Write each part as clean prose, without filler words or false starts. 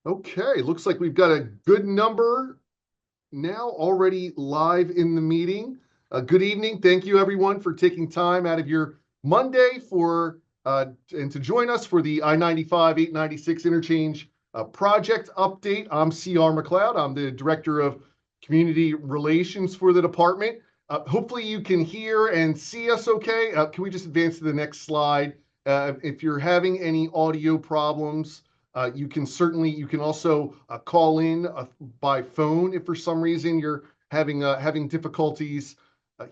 Okay, looks like we've got a good number now already live in the meeting. Good evening. Thank you, everyone, for taking time out of your Monday and to join us for the I-95 896 interchange project update. I'm C.R. McLeod. I'm the Director of Community Relations for the department. Hopefully you can hear and see us okay. Can we just advance to the next slide? If you're having any audio problems, you can also call in by phone if for some reason you're having difficulties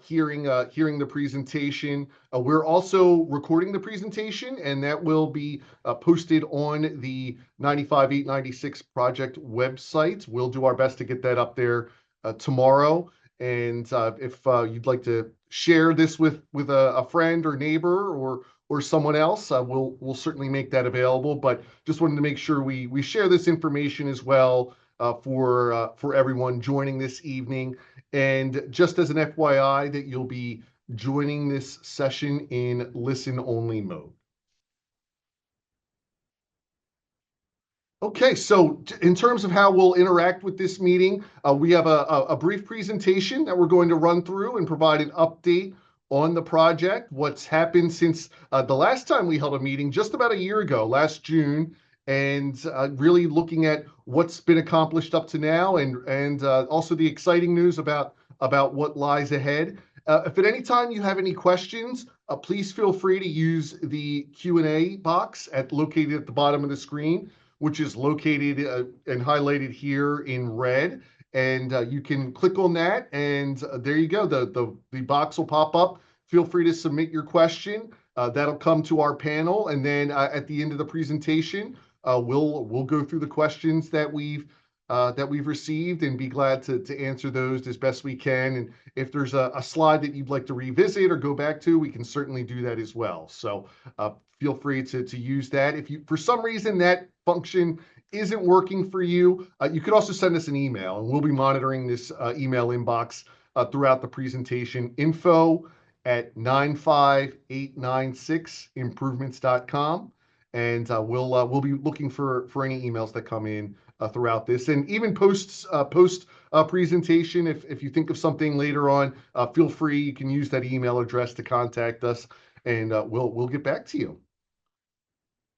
hearing the presentation. We're also recording the presentation, and that will be posted on the 95896 project website. We'll do our best to get that up there tomorrow. And if you'd like to share this with a friend or neighbor or someone else, we'll certainly make that available. But just wanted to make sure we share this information as well for everyone joining this evening. And just as an FYI, that you'll be joining this session in listen-only mode. Okay, so in terms of how we'll interact with this meeting, we have a brief presentation that we're going to run through and provide an update on the project, what's happened since the last time we held a meeting just about a year ago, last June, and really looking at what's been accomplished up to now, and also the exciting news about what lies ahead. If at any time you have any questions, please feel free to use the Q&A box located at the bottom of the screen, which is located and highlighted here in red. And you can click on that, and there you go. The box will pop up. Feel free to submit your question. That'll come to our panel, and then at the end of the presentation, we'll go through the questions that we've received and be glad to answer those as best we can. And if there's a slide that you'd like to revisit or go back to, we can certainly do that as well. So feel free to use that. If you, for some reason, that function isn't working for you, you could also send us an email, and we'll be monitoring this email inbox throughout the presentation. info@95896improvements.com, and we'll be looking for any emails that come in throughout this, and even post presentation. If you think of something later on, feel free. You can use that email address to contact us, and we'll get back to you.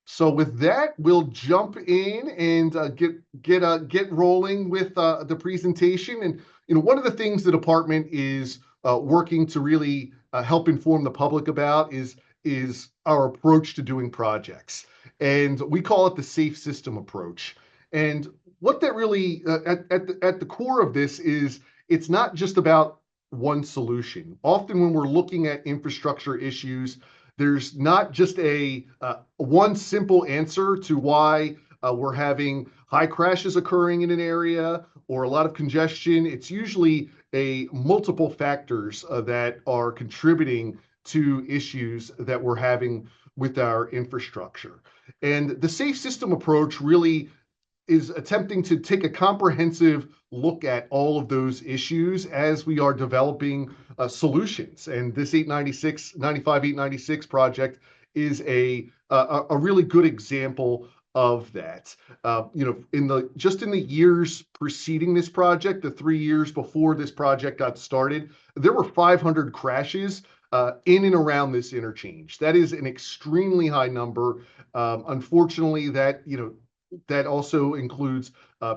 So with that, we'll jump in and get rolling with the presentation. And one of the things the department is working to really help inform the public about is our approach to doing projects, and we call it the safe system approach. And what that really at the core of this is, it's not just about one solution. Often when we're looking at infrastructure issues, there's not just a one simple answer to why we're having high crashes occurring in an area or a lot of congestion. It's usually a multiple factors that are contributing to issues that we're having with our infrastructure. And the safe system approach really is attempting to take a comprehensive look at all of those issues as we are developing solutions. And this 896 project is a really good example of that. In the years preceding this project, the 3 years before this project got started, there were 500 crashes in and around this interchange. That is an extremely high number. Unfortunately, that also includes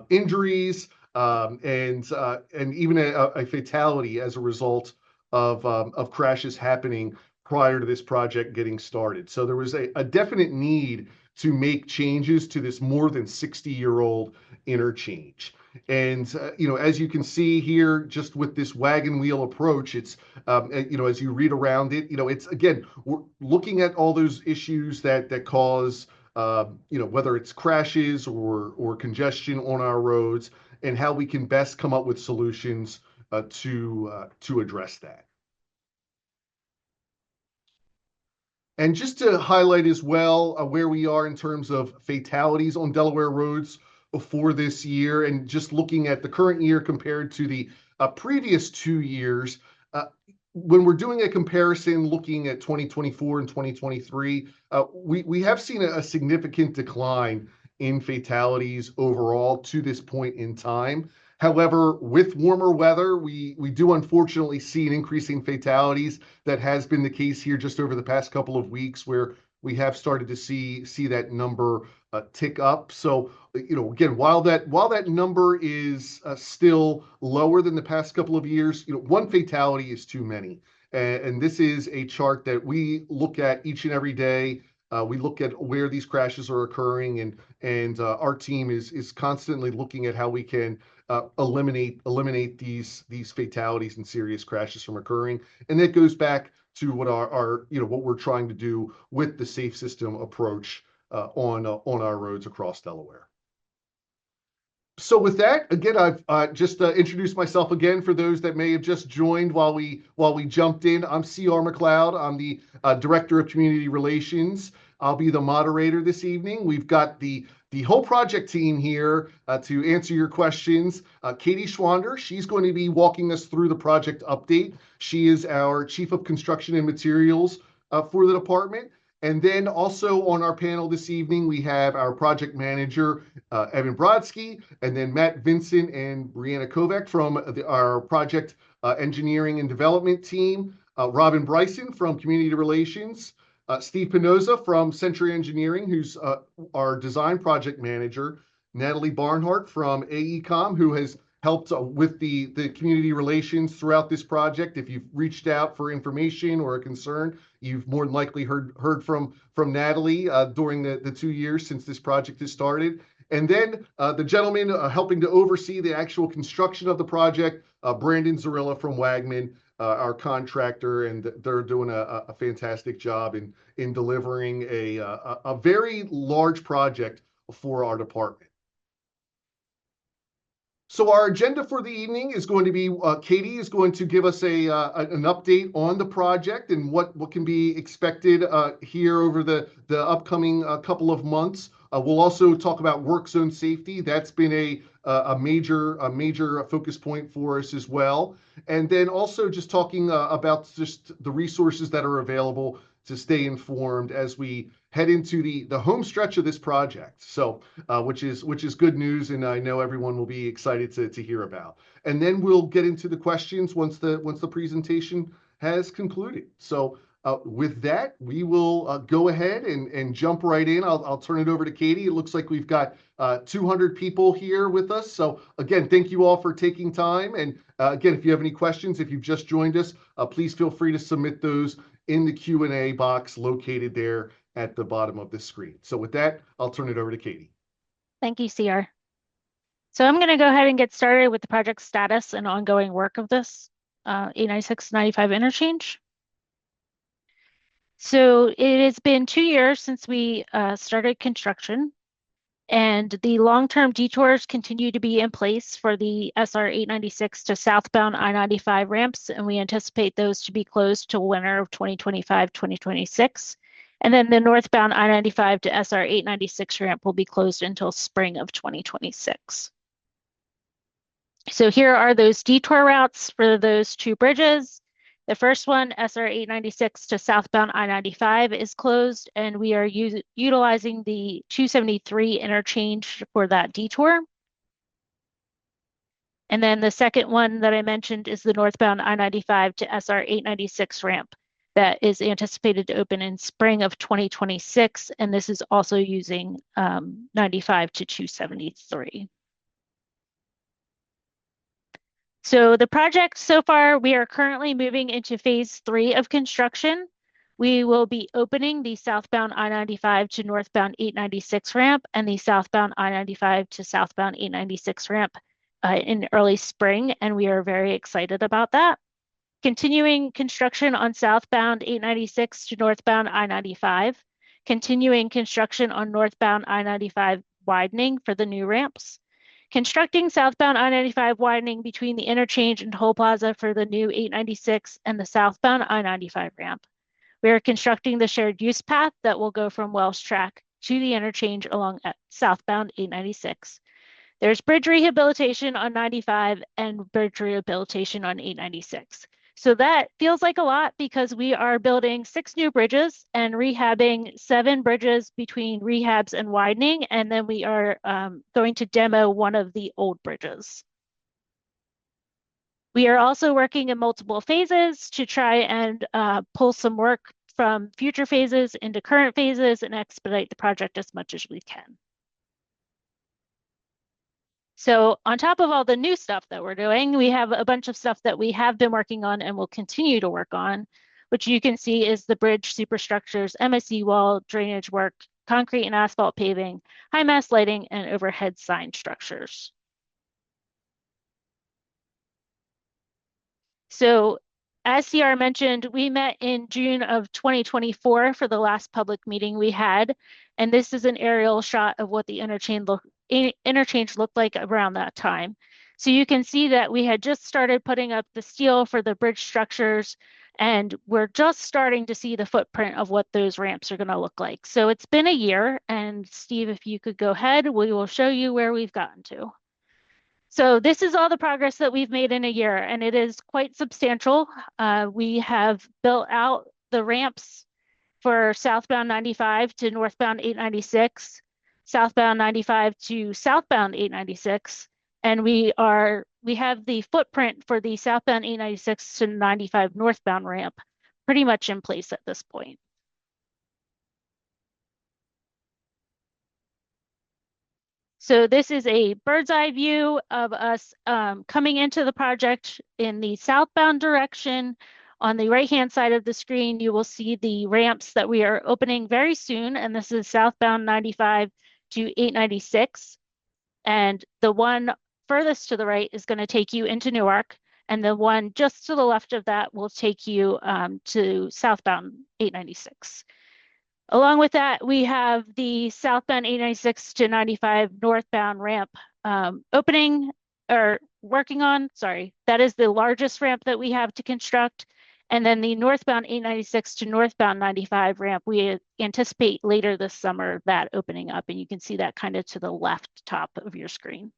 injuries and even a fatality as a result of crashes happening prior to this project getting started. So there was a definite need to make changes to this more than 60-year-old interchange. And as you can see here, just with this wagon wheel approach, it's as you read around it, it's, again, we're looking at all those issues that cause whether it's crashes or congestion on our roads, and how we can best come up with solutions to address that. And just to highlight as well where we are in terms of fatalities on Delaware roads for this year, and just looking at the current year compared to the previous 2 years, when we're doing a comparison looking at 2024 and 2023, we have seen a significant decline in fatalities overall to this point in time. However, with warmer weather, we do unfortunately see an increase in fatalities. That has been the case here just over the past couple of weeks, where we have started to see that number tick up. So, again, while that number is still lower than the past couple of years, one fatality is too many. And this is a chart that we look at each and every day. We look at where these crashes are occurring, and our team is constantly looking at how we can eliminate these fatalities and serious crashes from occurring. And that goes back to what our what we're trying to do with the safe system approach on our roads across Delaware. So with that, again, I've just introduced myself again for those that may have just joined while we jumped in. I'm C.R. McLeod. I'm the Director of Community Relations. I'll be the moderator this evening. We've got the whole project team here to answer your questions. Katie Schwander, she's going to be walking us through the project update. She is our Chief of Construction and Materials for the department. And then also on our panel this evening, we have our project manager, Evan Brodsky, and then Matt Vincent and Brianna Kovac from our project engineering and development team, Robin Bryson from Community Relations, Steve Pinoza from Century Engineering, who's our design project manager, Natalie Barnhart from AECom, who has helped with the community relations throughout this project. If you've reached out for information or a concern, you've more than likely heard from Natalie during the 2 years since this project has started. And then the gentleman helping to oversee the actual construction of the project, Brandon Zarilla from Wagman, our contractor, and they're doing a fantastic job in delivering a very large project for our department. So our agenda for the evening is going to be Katie is going to give us an update on the project and what can be expected here over the upcoming couple of months. We'll also talk about work zone safety. That's been a major focus point for us as well. And then also just talking about just the resources that are available to stay informed as we head into the home stretch of this project. So, which is good news, and I know everyone will be excited to hear about. And then we'll get into the questions once the presentation has concluded. So, with that, we will go ahead and jump right in. I'll turn it over to Katie. It looks like we've got 200 people here with us. So again, thank you all for taking time. And again, if you have any questions, if you've just joined us, please feel free to submit those in the Q&A box located there at the bottom of the screen. So with that, I'll turn it over to Katie. Thank you, CR. So I'm going to go ahead and get started with the project status and ongoing work of this I-95 interchange. So it has been 2 years since we started construction, and the long-term detours continue to be in place for the SR 896 to southbound I-95 ramps, and we anticipate those to be closed till winter of 2025-2026. And then the northbound I-95 to SR 896 ramp will be closed until spring of 2026. So here are those detour routes for those two bridges. The first one, SR 896 to southbound I-95, is closed, and we are utilizing the 273 interchange for that detour. And then the second one that I mentioned is the northbound I-95 to SR 896 ramp that is anticipated to open in spring of 2026, and this is also using 95 to 273. So the project so far, we are currently moving into phase 3 of construction. We will be opening the southbound I-95 to northbound 896 ramp and the southbound I-95 to southbound 896 ramp in early spring, and we are very excited about that. Continuing construction on southbound 896 to northbound I-95. Continuing construction on northbound I-95 widening for the new ramps. Constructing southbound I-95 widening between the interchange and toll plaza for the new 896 and the southbound I-95 ramp. We are constructing the shared use path that will go from Wells Track to the interchange along southbound 896. There's bridge rehabilitation on 95 and bridge rehabilitation on 896. So that feels like a lot because we are building 6 new bridges and rehabbing 7 bridges between rehabs and widening, and then we are going to demo one of the old bridges. We are also working in multiple phases to try and pull some work from future phases into current phases and expedite the project as much as we can. So on top of all the new stuff that we're doing, we have a bunch of stuff that we have been working on and will continue to work on, which you can see is the bridge superstructures, MSE wall, drainage work, concrete and asphalt paving, high mast lighting, and overhead sign structures. So as CR mentioned, we met in June of 2024 for the last public meeting we had, and this is an aerial shot of what the interchange looked like around that time. So you can see that we had just started putting up the steel for the bridge structures, and we're just starting to see the footprint of what those ramps are going to look like. So it's been a year, and Steve, if you could go ahead, we will show you where we've gotten to. So this is all the progress that we've made in a year, and it is quite substantial. We have built out the ramps for southbound 95 to northbound 896, southbound 95 to southbound 896, and we have the footprint for the southbound 896 to 95 northbound ramp pretty much in place at this point. So this is a bird's eye view of us coming into the project in the southbound direction. On the right-hand side of the screen, you will see the ramps that we are opening very soon, and this is southbound 95 to 896. And the one furthest to the right is going to take you into Newark, and the one just to the left of that will take you to southbound 896. Along with that, we have the southbound 896 to 95 northbound ramp opening or working on. Sorry, that is the largest ramp that we have to construct. And then the northbound 896 to northbound 95 ramp, we anticipate later this summer that opening up. And you can see that kind of to the left top of your screen.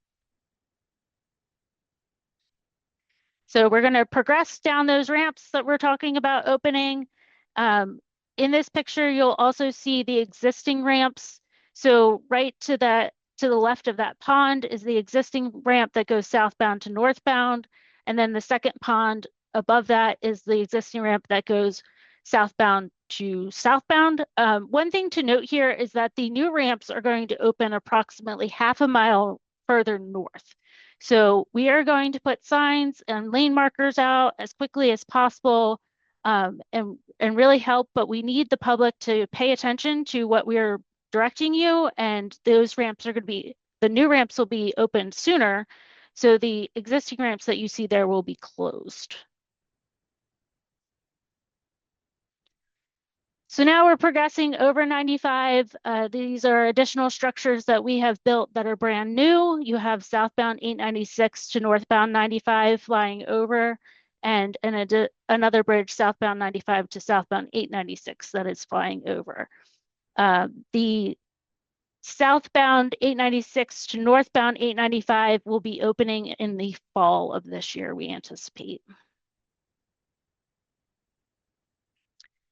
So we're going to progress down those ramps that we're talking about opening. In this picture, you'll also see the existing ramps. So right to the left of that pond is the existing ramp that goes southbound to northbound. And then the second pond above that is the existing ramp that goes southbound to southbound. One thing to note here is that the new ramps are going to open approximately half a mile further north. So we are going to put signs and lane markers out as quickly as possible and really help, but we need the public to pay attention to what we're directing you, and those ramps are going to be, the new ramps will be opened sooner, so the existing ramps that you see there will be closed. So now we're progressing over 95. These are additional structures that we have built that are brand new. You have southbound 896 to northbound 95 flying over, and another bridge southbound 95 to southbound 896 that is flying over. The southbound 896 to northbound 895 will be opening in the fall of this year, we anticipate.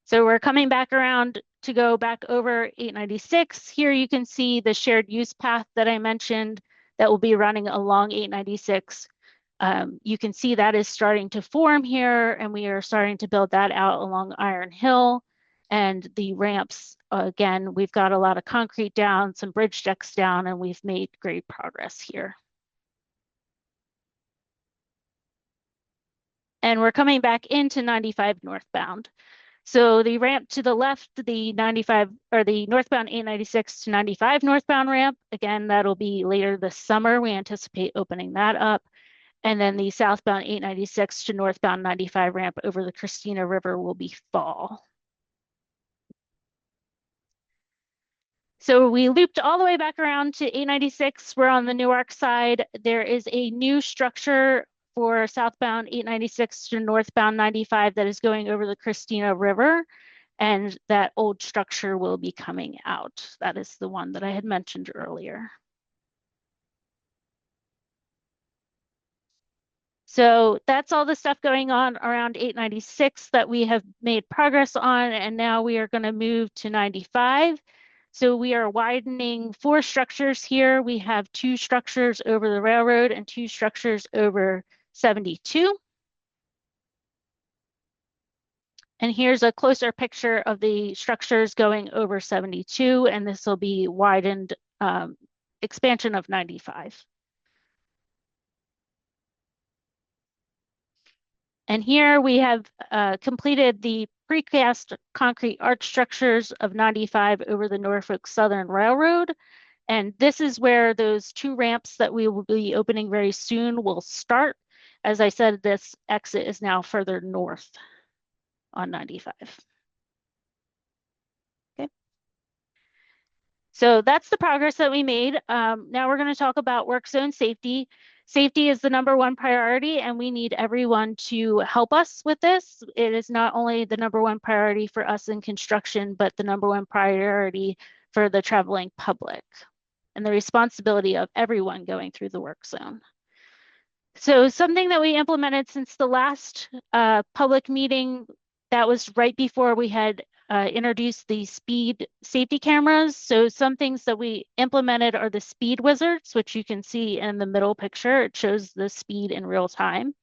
So we're coming back around to go back over 896. Here you can see the shared use path that I mentioned that will be running along 896. You can see that is starting to form here, and we are starting to build that out along Iron Hill. And the ramps, again, we've got a lot of concrete down, some bridge decks down, and we've made great progress here. And we're coming back into 95 northbound. So the ramp to the left, the 95 or the northbound 896 to 95 northbound ramp, again, that'll be later this summer. We anticipate opening that up. And then the southbound 896 to northbound 95 ramp over the Christina River will be fall. So we looped all the way back around to 896. We're on the Newark side. There is a new structure for southbound 896 to northbound 95 that is going over the Christina River, and that old structure will be coming out. That is the one that I had mentioned earlier. So that's all the stuff going on around 896 that we have made progress on, and now we are going to move to 95. So we are widening 4 structures here. We have 2 structures over the railroad and 2 structures over 72. And here's a closer picture of the structures going over 72, and this will be widened expansion of 95. And here we have completed the precast concrete arch structures of 95 over the Norfolk Southern Railroad. And this is where those 2 ramps that we will be opening very soon will start. As I said, this exit is now further north on 95. Okay. So that's the progress that we made. Now we're going to talk about work zone safety. Safety is the #1 priority, and we need everyone to help us with this. It is not only the #1 priority for us in construction, but the #1 priority for the traveling public and the responsibility of everyone going through the work zone. So something that we implemented since the last public meeting, that was right before we had introduced the speed safety cameras. So some things that we implemented are the speed wizards, which you can see in the middle picture. It shows the speed in real time.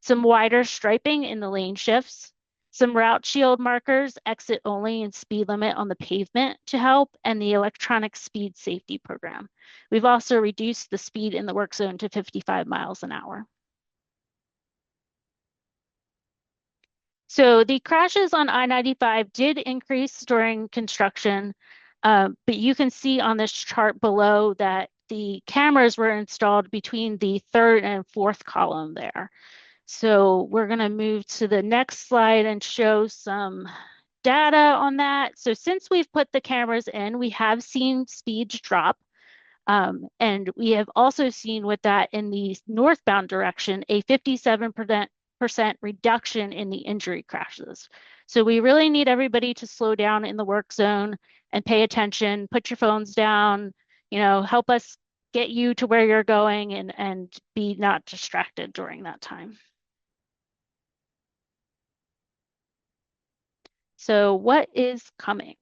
Some wider striping in the lane shifts, some route shield markers, exit only and speed limit on the pavement to help, and the electronic speed safety program. We've also reduced the speed in the work zone to 55 miles an hour. So the crashes on I-95 did increase during construction, but you can see on this chart below that the cameras were installed between the 3rd and 4th column there. So we're going to move to the next slide and show some data on that. So since we've put the cameras in, we have seen speeds drop. And we have also seen with that in the northbound direction, a 57% reduction in the injury crashes. So we really need everybody to slow down in the work zone and pay attention, put your phones down, help us get you to where you're going and be not distracted during that time. So what is coming?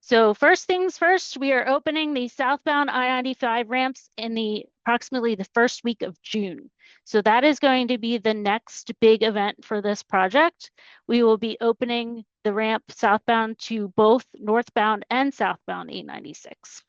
So first things first, we are opening the southbound I-95 ramps in approximately the first week of June. So that is going to be the next big event for this project. We will be opening the ramp southbound to both northbound and southbound 896.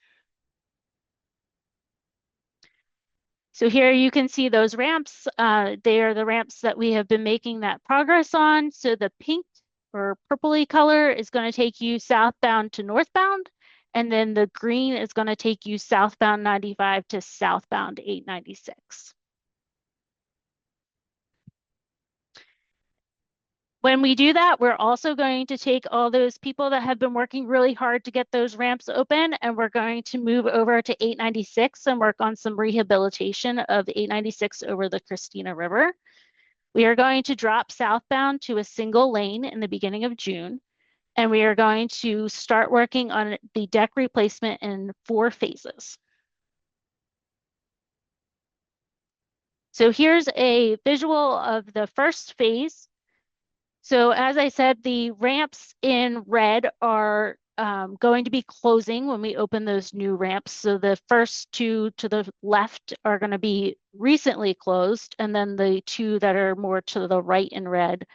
So here you can see those ramps. They are the ramps that we have been making that progress on. So the pink or purpley color is going to take you southbound to northbound, and then the green is going to take you southbound 95 to southbound 896. When we do that, we're also going to take all those people that have been working really hard to get those ramps open, and we're going to move over to 896 and work on some rehabilitation of 896 over the Christina River. We are going to drop southbound to a single lane in the beginning of June, and we are going to start working on the deck replacement in 4 phases. So here's a visual of the first phase. So as I said, the ramps in red are going to be closing when we open those new ramps. So the first 2 to the left are going to be recently closed, and then the 2 that are more to the right in red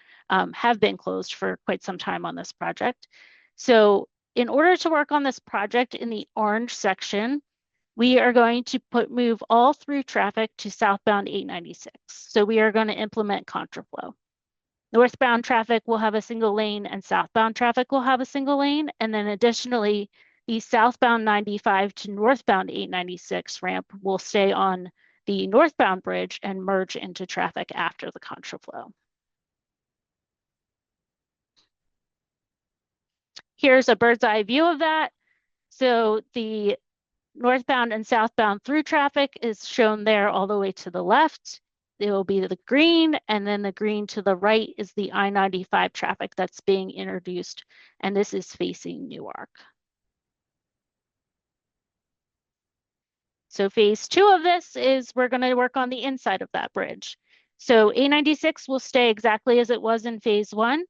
have been closed for quite some time on this project. So in order to work on this project in the orange section, we are going to move all through traffic to southbound 896. So we are going to implement contraflow. Northbound traffic will have a single lane and southbound traffic will have a single lane. And then additionally, the southbound 95 to northbound 896 ramp will stay on the northbound bridge and merge into traffic after the contraflow. Here's a bird's eye view of that. So the northbound and southbound through traffic is shown there all the way to the left. It will be the green, and then the green to the right is the I-95 traffic that's being introduced, and this is facing Newark. So phase 2 of this is we're going to work on the inside of that bridge. So I-96 will stay exactly as it was in phase 1,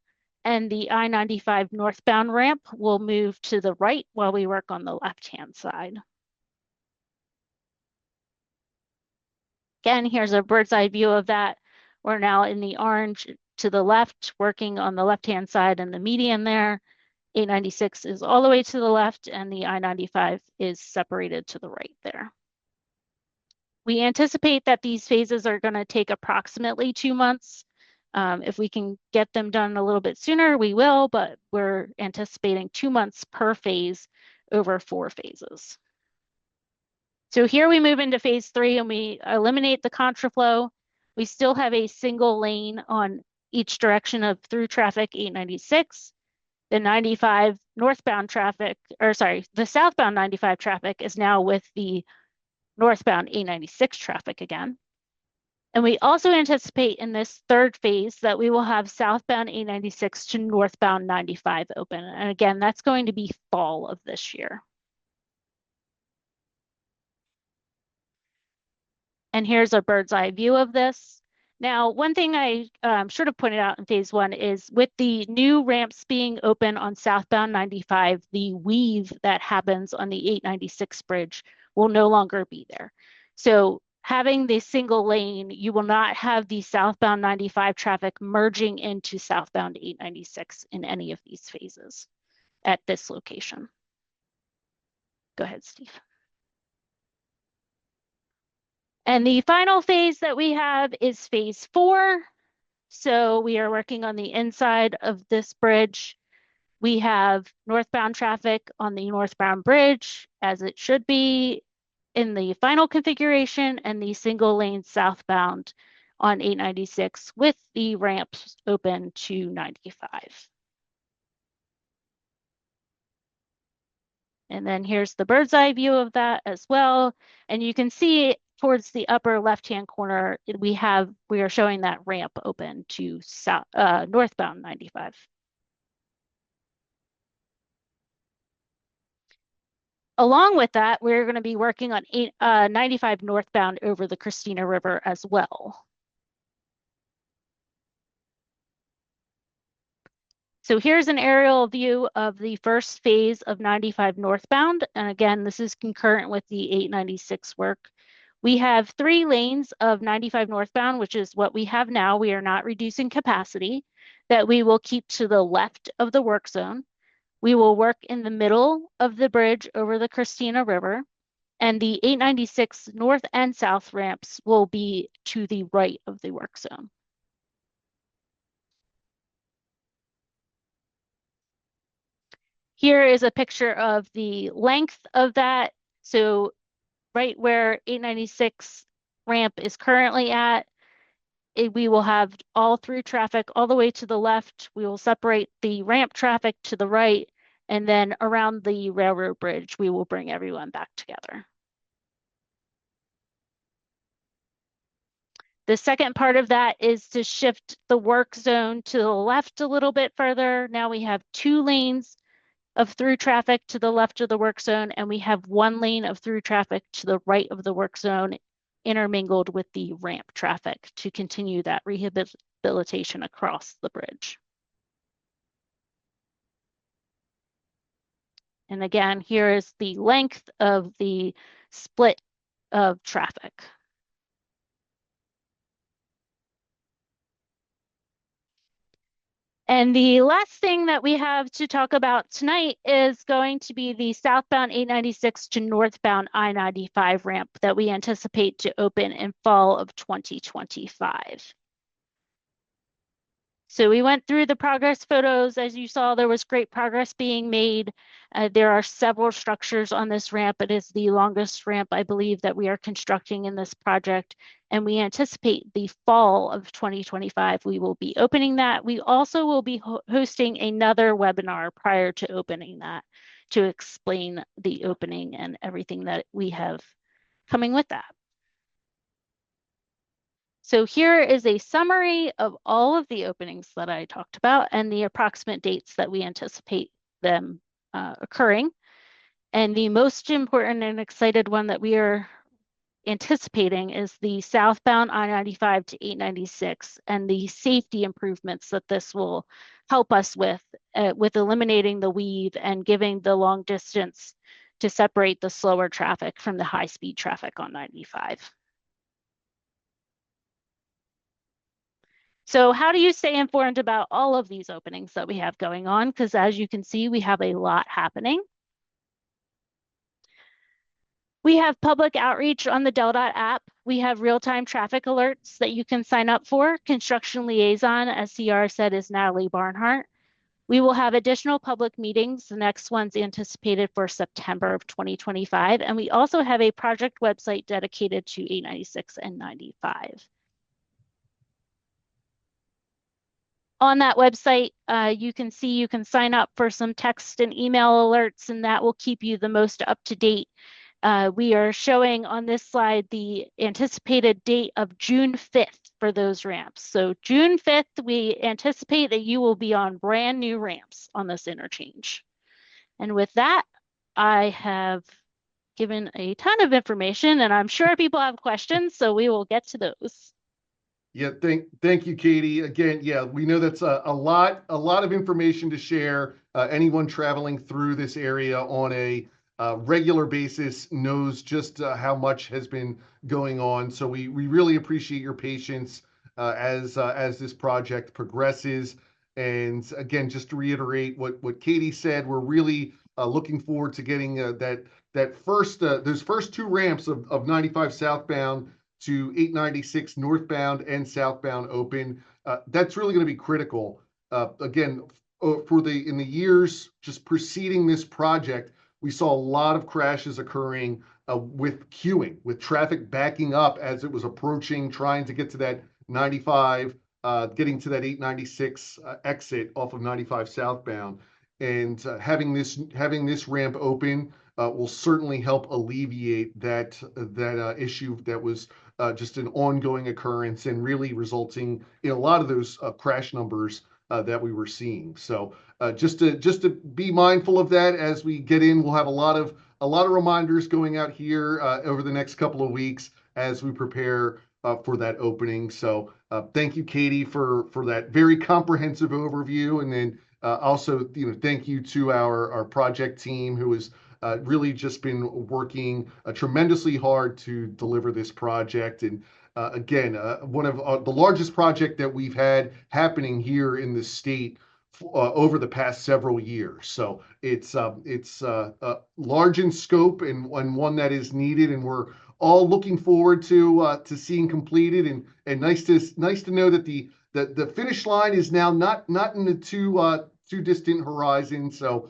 and the I-95 northbound ramp will move to the right while we work on the left-hand side. Again, here's a bird's eye view of that. We're now in the orange to the left, working on the left-hand side and the median there. 896 is all the way to the left, and the I-95 is separated to the right there. We anticipate that these phases are going to take approximately 2 months. If we can get them done a little bit sooner, we will, but we're anticipating 2 months per phase over 4 phases. So here we move into phase 3 and we eliminate the contraflow. We still have a single lane on each direction of through traffic 896. The 95 northbound traffic, or sorry, the southbound 95 traffic is now with the northbound 896 traffic again. And we also anticipate in this third phase that we will have southbound 896 to northbound 95 open. And again, that's going to be fall of this year. And here's a bird's eye view of this. Now, one thing I should have pointed out in phase 1 is with the new ramps being open on southbound 95, the weave that happens on the 896 bridge will no longer be there. So having the single lane, you will not have the southbound 95 traffic merging into southbound 896 in any of these phases at this location. Go ahead, Steve. And the final phase that we have is phase 4. So we are working on the inside of this bridge. We have northbound traffic on the northbound bridge, as it should be in the final configuration, and the single lane southbound on 896 with the ramps open to 95. And then here's the bird's eye view of that as well. And you can see towards the upper left-hand corner, we are showing that ramp open to northbound 95. Along with that, we're going to be working on 95 northbound over the Christina River as well. So here's an aerial view of the first phase of 95 northbound. And again, this is concurrent with the 896 work. We have 3 lanes of 95 northbound, which is what we have now. We are not reducing capacity, that we will keep to the left of the work zone. We will work in the middle of the bridge over the Christina River, and the 896 north and south ramps will be to the right of the work zone. Here is a picture of the length of that. So right where 896 ramp is currently at, we will have all through traffic all the way to the left. We will separate the ramp traffic to the right, and then around the railroad bridge, we will bring everyone back together. The second part of that is to shift the work zone to the left a little bit further. Now we have 2 lanes of through traffic to the left of the work zone, and we have 1 lane of through traffic to the right of the work zone, intermingled with the ramp traffic to continue that rehabilitation across the bridge. And again, here is the length of the split of traffic. And the last thing that we have to talk about tonight is going to be the southbound 896 to northbound I-95 ramp that we anticipate to open in fall of 2025. So we went through the progress photos. As you saw, there was great progress being made. There are several structures on this ramp. It is the longest ramp, I believe, that we are constructing in this project. And we anticipate the fall of 2025, we will be opening that. We also will be hosting another webinar prior to opening that to explain the opening and everything that we have coming with that. So here is a summary of all of the openings that I talked about and the approximate dates that we anticipate them occurring. And the most important and excited one that we are anticipating is the southbound I-95 to 896 and the safety improvements that this will help us with eliminating the weave and giving the long distance to separate the slower traffic from the high-speed traffic on 95. So how do you stay informed about all of these openings that we have going on? Because as you can see, we have a lot happening. We have public outreach on the DelDOT app. We have real-time traffic alerts that you can sign up for. Construction liaison, as CR said, is Natalie Barnhart. We will have additional public meetings. The next one's anticipated for September of 2025. And we also have a project website dedicated to 896 and 95. On that website, you can see you can sign up for some text and email alerts, and that will keep you the most up to date. We are showing on this slide the anticipated date of June 5th for those ramps. So June 5th, we anticipate that you will be on brand new ramps on this interchange. And with that, I have given a ton of information, and I'm sure people have questions, so we will get to those. Yeah, thank you, Katie. Again, yeah, we know that's a lot of information to share. Anyone traveling through this area on a regular basis knows just how much has been going on. So we really appreciate your patience as this project progresses. And again, just to reiterate what Katie said, we're really looking forward to getting those first two ramps of 95 southbound to 896 northbound and southbound open. That's really going to be critical. Again, in the years just preceding this project, we saw a lot of crashes occurring with queuing, with traffic backing up as it was approaching, trying to get to that 95, getting to that 896 exit off of 95 southbound. And having this ramp open will certainly help alleviate that issue that was just an ongoing occurrence and really resulting in a lot of those crash numbers that we were seeing. So just to be mindful of that as we get in, we'll have a lot of reminders going out here over the next couple of weeks as we prepare for that opening. So thank you, Katie, for that very comprehensive overview, and then also thank you to our project team who has really just been working tremendously hard to deliver this project. And again, one of the largest project that we've had happening here in the state over the past several years. So it's large in scope and one that is needed, and we're all looking forward to seeing completed. And nice to know that the finish line is now not in the too distant horizon. So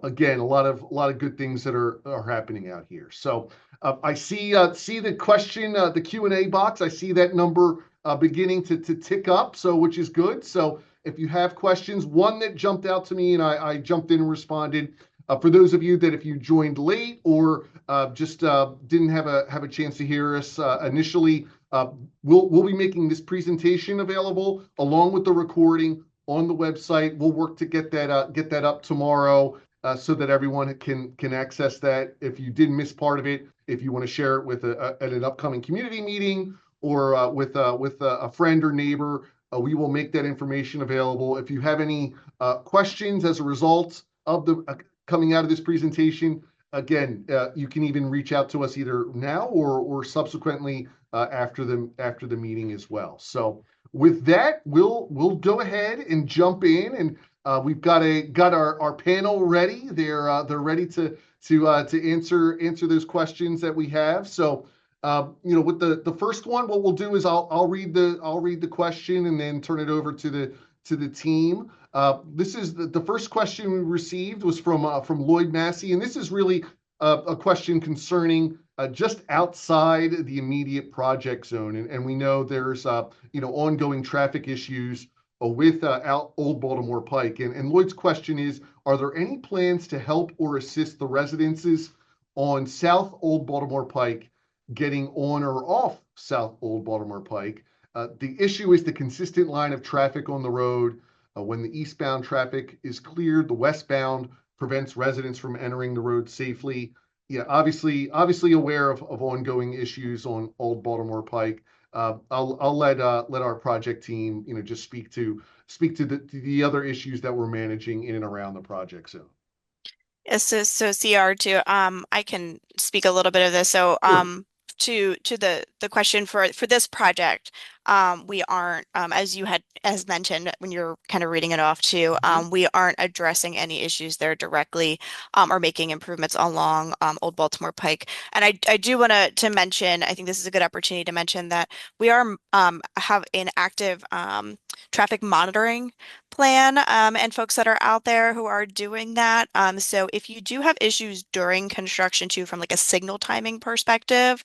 again, a lot of good things that are happening out here. So I see the question, the Q&A box. I see that number beginning to tick up, so which is good. So if you have questions, one that jumped out to me and I jumped in and responded. For those of you that if you joined late or just didn't have a chance to hear us initially, we'll be making this presentation available along with the recording on the website. We'll work to get that up tomorrow so that everyone can access that. If you did miss part of it, if you want to share it with at an upcoming community meeting or with a friend or neighbor, we will make that information available. If you have any questions as a result of the coming out of this presentation, again, you can even reach out to us either now or subsequently after the meeting as well. So with that, we'll go ahead and jump in, and we've got our panel ready. They're ready to answer those questions that we have. So with the first one, what we'll do is I'll read the question and then turn it over to the team. This is the first question we received was from Lloyd Massey, and this is really a question concerning just outside the immediate project zone, and we know there's ongoing traffic issues with Old Baltimore Pike, and Lloyd's question is: are there any plans to help or assist the residences on South Old Baltimore Pike getting on or off South Old Baltimore Pike? The issue is the consistent line of traffic on the road. When the eastbound traffic is cleared, the westbound prevents residents from entering the road safely. Yeah, obviously aware of ongoing issues on Old Baltimore Pike. I'll let our project team, just speak to the other issues that we're managing in and around the project zone. Yes, so CR too. I can speak a little bit of this. So, Sure. to the question for this project, we aren't, as you had as mentioned when you're kind of reading it off too, Mhm. we aren't addressing any issues there directly, or making improvements along Old Baltimore Pike. And I do want to mention, I think this is a good opportunity to mention that we are have an active traffic monitoring plan, and folks that are out there who are doing that. So if you do have issues during construction too, from like a signal timing perspective,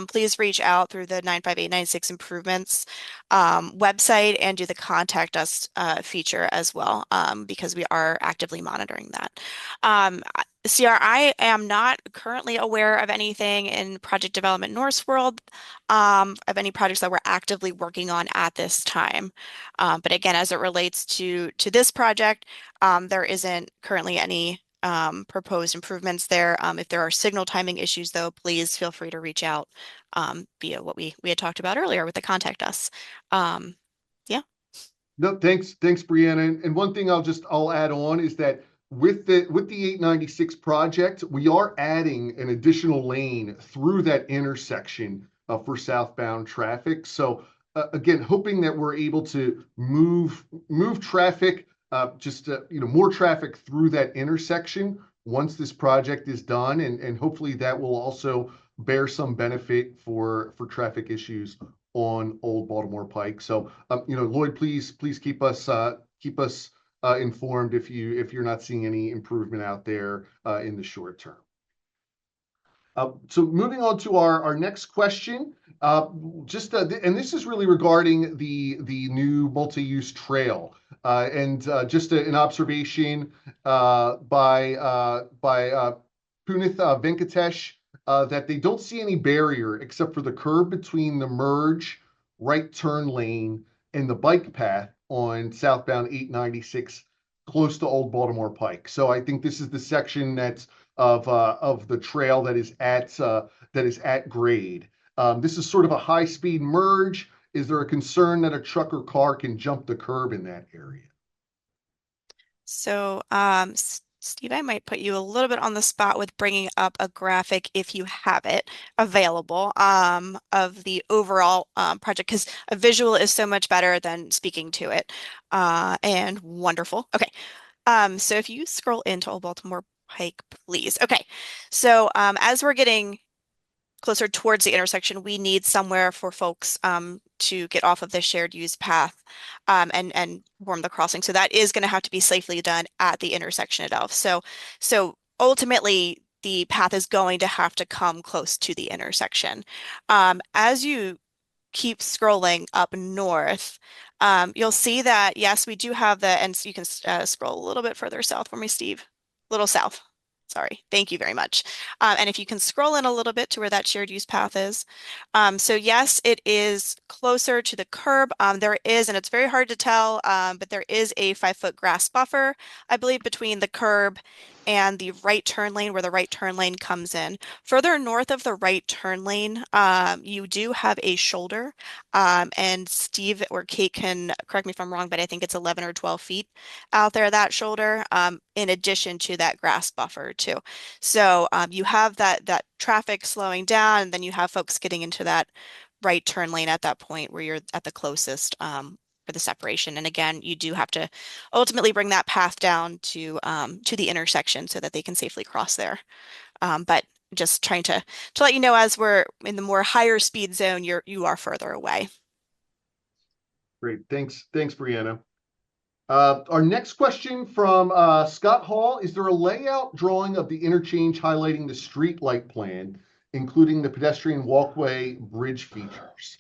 please reach out through the 95896 improvements website and do the contact us feature as well, because we are actively monitoring that. CRI am not currently aware of anything in Project Development North World, of any projects that we're actively working on at this time. But again, as it relates to this project, there isn't currently any proposed improvements there. If there are signal timing issues, though, please feel free to reach out via what we had talked about earlier with the contact us. Um, yeah. No, thanks, Brianna. And one thing I'll add on is that with the 896 project, we are adding an additional lane through that intersection for southbound traffic. So again, hoping that we're able to move traffic, just more traffic through that intersection once this project is done, and hopefully that will also bear some benefit for traffic issues on Old Baltimore Pike. So Lloyd, please keep us informed if you're not seeing any improvement out there in the short term. So moving on to our next question, and this is really regarding the new multi-use trail, and just an observation by Punith Venkatesh, that they don't see any barrier except for the curb between the merge right turn lane and the bike path on southbound 896 close to Old Baltimore Pike. So I think this is the section of the trail that is at grade. This is sort of a high speed merge. Is there a concern that a truck or car can jump the curb in that area? So, Steve, I might put you a little bit on the spot with bringing up a graphic if you have it available, of the overall project, because a visual is so much better than speaking to it. And wonderful. Okay. So if you scroll into Old Baltimore Pike, please. Okay. So as we're getting closer towards the intersection, we need somewhere for folks to get off of the shared use path, and form the crossing. So that is going to have to be safely done at the intersection itself. So ultimately, the path is going to have to come close to the intersection. As you keep scrolling up north, you'll see that yes, we do have and so you can scroll a little bit further south for me, Steve. A little south. Sorry. Thank you very much. And if you can scroll in a little bit to where that shared use path is. So yes, it is closer to the curb. There is, and it's very hard to tell, but there is a 5-foot grass buffer, I believe, between the curb and the right turn lane where the right turn lane comes in. Further north of the right turn lane, you do have a shoulder, and Steve or Kate can correct me if I'm wrong, but I think it's 11 or 12 feet out there, that shoulder, in addition to that grass buffer too. So you have that traffic slowing down, and then you have folks getting into that right turn lane at that point where you're at the closest, for the separation. And again, you do have to ultimately bring that path down to the intersection so that they can safely cross there. But just trying to let you know, as we're in the more higher speed zone, you are further away. Great. Thanks, Brianna. Our next question from Scott Hall: is there a layout drawing of the interchange highlighting the street light plan, including the pedestrian walkway bridge features?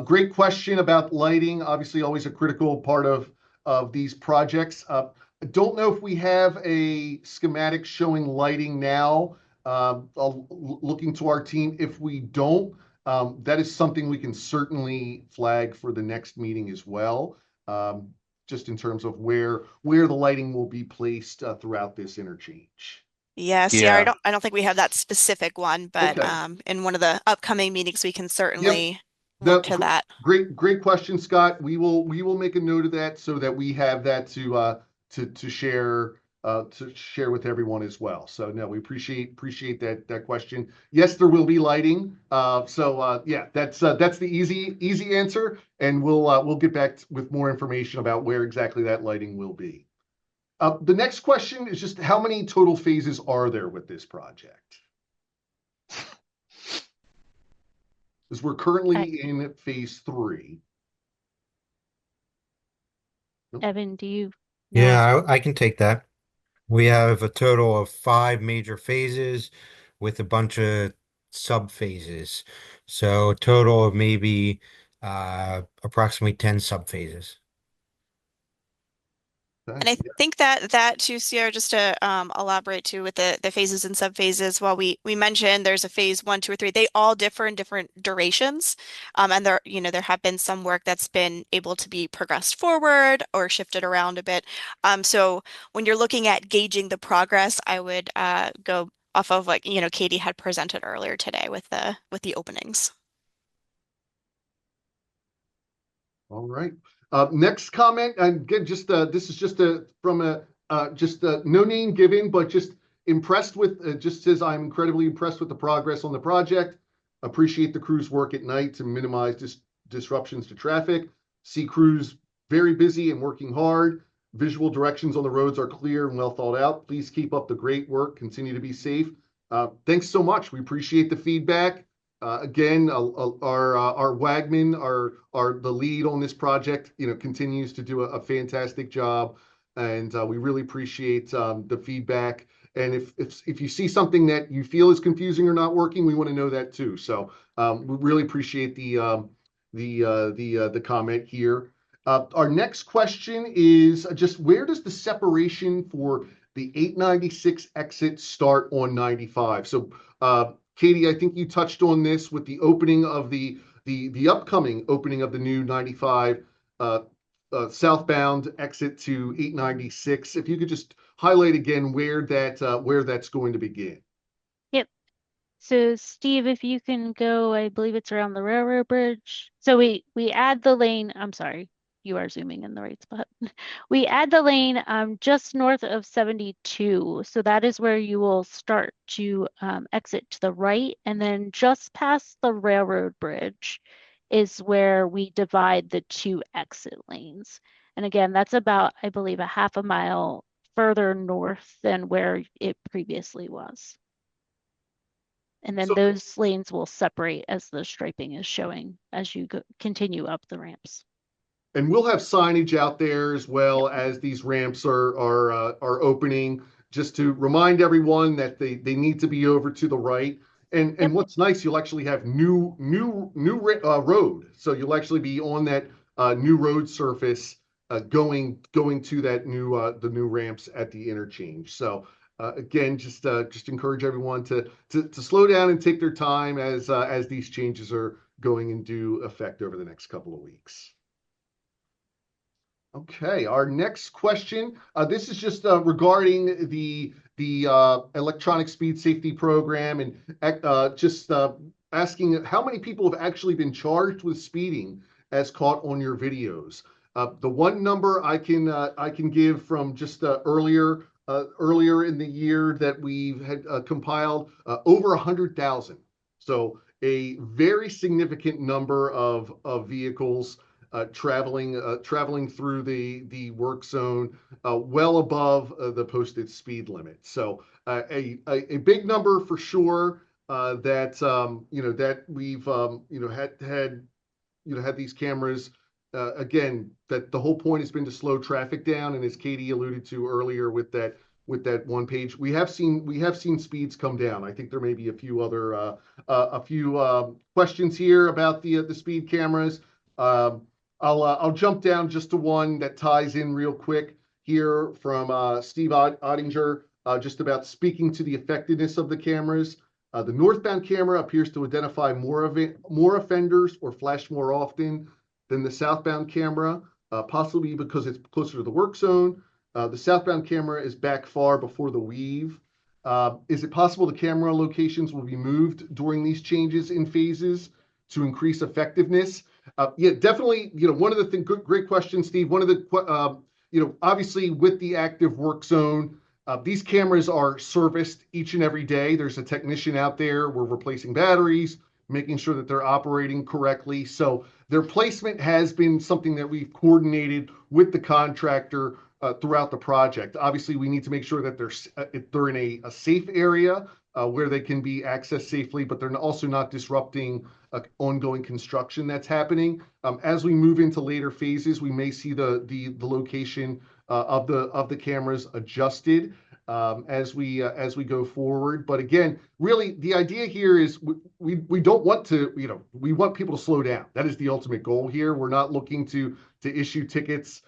Great question about lighting. Obviously, always a critical part of these projects. I don't know if we have a schematic showing lighting now. Looking to our team. If we don't, that is something we can certainly flag for the next meeting as well. Just in terms of where the lighting will be placed throughout this interchange. Yes, yeah, Yeah. I don't think we have that specific one, but Okay. in one of the upcoming meetings we can Yep. certainly No, look to that. great question, Scott. We will make a note of that so that we have that to share with everyone as well. So no, we appreciate that question. Yes, there will be lighting. Yeah, that's the easy answer, and we'll get back with more information about where exactly that lighting will be. The next question is just how many total phases are there with this project? Because we're I, currently in phase 3. Nope. Evan, do you know off? Yeah, I can take that. We have a total of 5 major phases with a bunch of sub phases. So a total of maybe approximately 10 sub phases. And I Okay. think that too, Sierra, just to elaborate too with the phases and subphases, while we mentioned there's a phase 1, 2, or 3, they all differ in different durations. And there, there have been some work that's been able to be progressed forward or shifted around a bit. So when you're looking at gauging the progress, I would go off of like, Katie had presented earlier today with the openings. All right. Next comment, and again, just this is just from a just no name given, but just impressed with. Just says I'm incredibly impressed with the progress on the project. Appreciate the crew's work at night to minimize disruptions to traffic. See crews very busy and working hard. Visual directions on the roads are clear and well thought out. Please keep up the great work. Continue to be safe. Thanks so much. We appreciate the feedback. Again, our Wagman, our the lead on this project, continues to do a fantastic job, and we really appreciate the feedback. And if you see something that you feel is confusing or not working, we want to know that too. So we really appreciate the comment here. Our next question is just where does the separation for the 896 exit start on 95? So Katie, I think you touched on this with the opening of the upcoming opening of the new 95 southbound exit to 896. If you could just highlight again where that's going to begin. Yep. So Steve, if you can go, I believe it's around the railroad bridge. So we add the lane. I'm sorry, you are zooming in the right spot. We add the lane just north of 72. So that is where you will start to exit to the right, and then just past the railroad bridge is where we divide the two exit lanes. And again, that's about, I believe, a half a mile further north than where it previously was. And then So those lanes will separate as the striping is showing as you continue up the ramps. And we'll have signage out there as Yep. well as these ramps are opening, just to remind everyone that they need to be over to the right. And Yep. what's nice, you'll actually have new road, so you'll actually be on that new road surface going to that the new ramps at the interchange. So again, just encourage everyone to slow down and take their time as these changes are going into effect over the next couple of weeks. Okay, our next question. This is just regarding the electronic speed safety program, and just asking how many people have actually been charged with speeding as caught on your videos. The one number I can give from just earlier in the year that we've had compiled over 100,000. So a very significant number of vehicles traveling through the work zone well above the posted speed limit. So a big number for sure that we've had these cameras. Again, that the whole point has been to slow traffic down, and as Katie alluded to earlier with that one page, we have seen speeds come down. I think there may be a few other questions here about the speed cameras. I'll jump down just to one that ties in real quick here from Steve Ottinger, just about speaking to the effectiveness of the cameras. The northbound camera appears to identify more offenders or flash more often than the southbound camera, possibly because it's closer to the work zone. The southbound camera is back far before the weave. Is it possible the camera locations will be moved during these changes in phases to increase effectiveness? Yeah, definitely. One of the things, great question, Steve. One of the, obviously with the active work zone, these cameras are serviced each and every day. There's a technician out there. We're replacing batteries, making sure that they're operating correctly. So their placement has been something that we've coordinated with the contractor throughout the project. Obviously, we need to make sure that they're in a safe area where they can be accessed safely, but they're also not disrupting ongoing construction that's happening. As we move into later phases, we may see the location of the cameras adjusted as we go forward. But again, really, the idea here is we don't want to, we want people to slow down. That is the ultimate goal here. We're not looking to issue tickets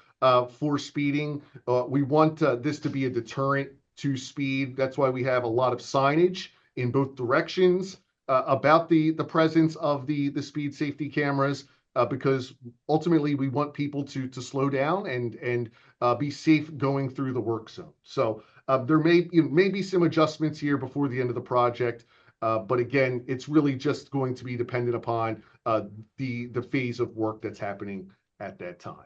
for speeding. We want this to be a deterrent to speed. That's why we have a lot of signage in both directions about the presence of the speed safety cameras, because ultimately we want people to slow down and be safe going through the work zone. So there may be some adjustments here before the end of the project, but again, it's really just going to be dependent upon the phase of work that's happening at that time.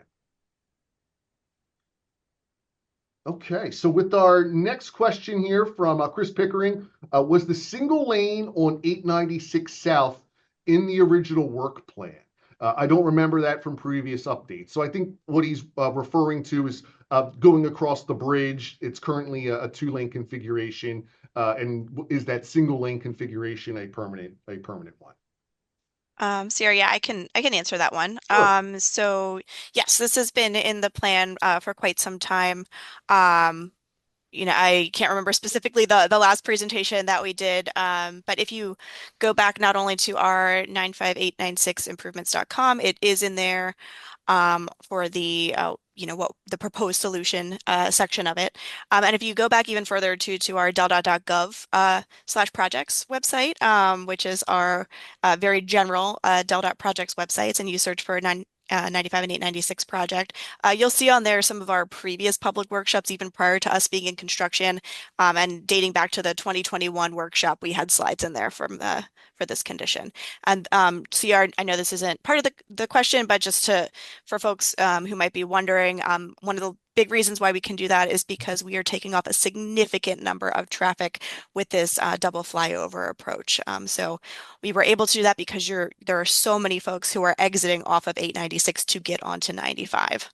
Okay, so with our next question here from Chris Pickering, was the single lane on 896 South in the original work plan? I don't remember that from previous updates. So I think what he's referring to is going across the bridge. It's currently a two-lane configuration, and is that single lane configuration a permanent one? Sierra, yeah, I can answer that one. Sure. So yes, this has been in the plan for quite some time. Um, I can't remember specifically the last presentation that we did, but if you go back not only to our 95896improvements.com, it is in there for the what the proposed solution section of it. And if you go back even further to our del.gov /projects website, which is our very general del.projects websites, and you search for 95 and 896 project, you'll see on there some of our previous public workshops, even prior to us being in construction, and dating back to the 2021 workshop, we had slides in there for this condition. And CR, I know this isn't part of the question, but just for folks who might be wondering, one of the big reasons why we can do that is because we are taking off a significant number of traffic with this double flyover approach. So we were able to do that because there are so many folks who are exiting off of 896 to get onto 95.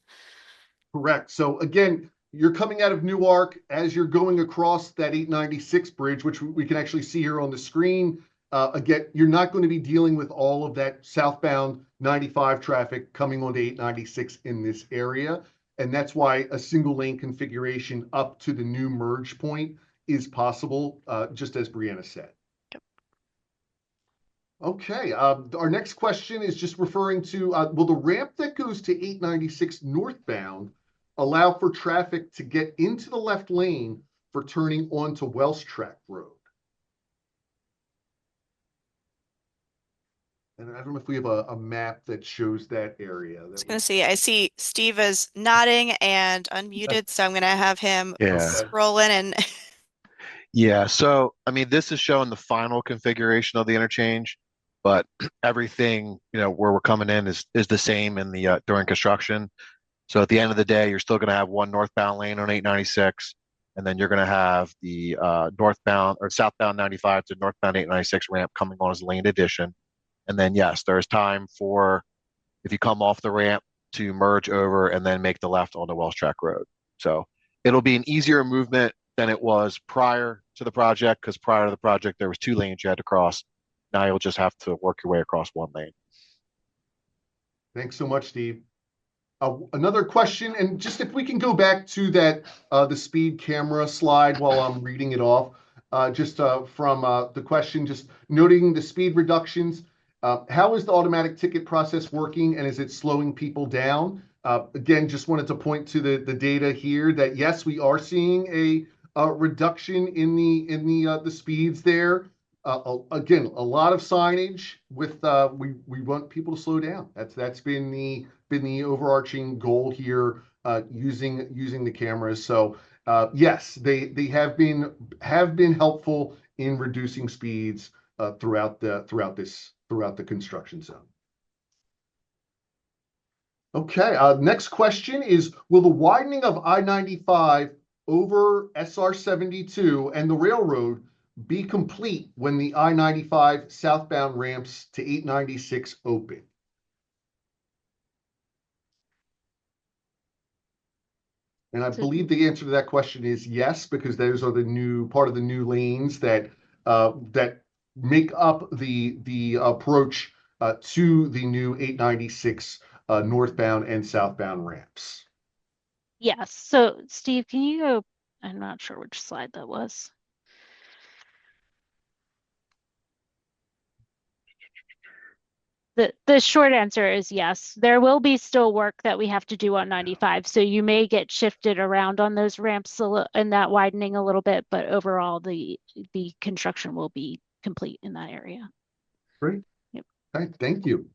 Correct. So again, you're coming out of Newark as you're going across that 896 bridge, which we can actually see here on the screen. Again, you're not going to be dealing with all of that southbound 95 traffic coming onto 896 in this area. And that's why a single lane configuration up to the new merge point is possible, just as Brianna said. Yep. Okay, our next question is just referring to, will the ramp that goes to 896 northbound allow for traffic to get into the left lane for turning onto Welsh Track Road? And I don't know if we have a map that shows that area. I was going to say, I see Steve is nodding and unmuted, so I'm going to have him scroll in and Yeah, so I mean, this is showing the final configuration of the interchange, but everything, where we're coming in is the same in the during construction. So at the end of the day, you're still going to have one northbound lane on 896, and then you're going to have the northbound or southbound 95 to northbound 896 ramp coming on as lane addition. And then yes, there's time for, if you come off the ramp, to merge over and then make the left onto Welsh Track Road. So it'll be an easier movement than it was prior to the project, because prior to the project there was two lanes you had to cross. Now you'll just have to work your way across one lane. Thanks so much, Steve. Another question, and just if we can go back to that the speed camera slide while I'm reading it off, just from the question, just noting the speed reductions. How is the automatic ticket process working, and is it slowing people down? Again, just wanted to point to the data here that yes, we are seeing a reduction in the speeds there. Again, a lot of signage with we want people to slow down. That's been the overarching goal here using the cameras. So Yes, they have been helpful in reducing speeds throughout the construction zone. Okay, next question is, will the widening of I-95 over SR 72 and the railroad be complete when the I-95 southbound ramps to 896 open? And I So believe the answer to that question is yes, because those are the new part of the new lanes that that make up the approach to the new 896 northbound and southbound ramps. yes. So Steve, can you go? I'm not sure which slide that was. The short answer is yes. There will be still work that we have to do on 95. So you may get shifted around on those ramps and that widening a little bit, but overall the construction will be complete in that area. Great. Yep. Okay, thank you.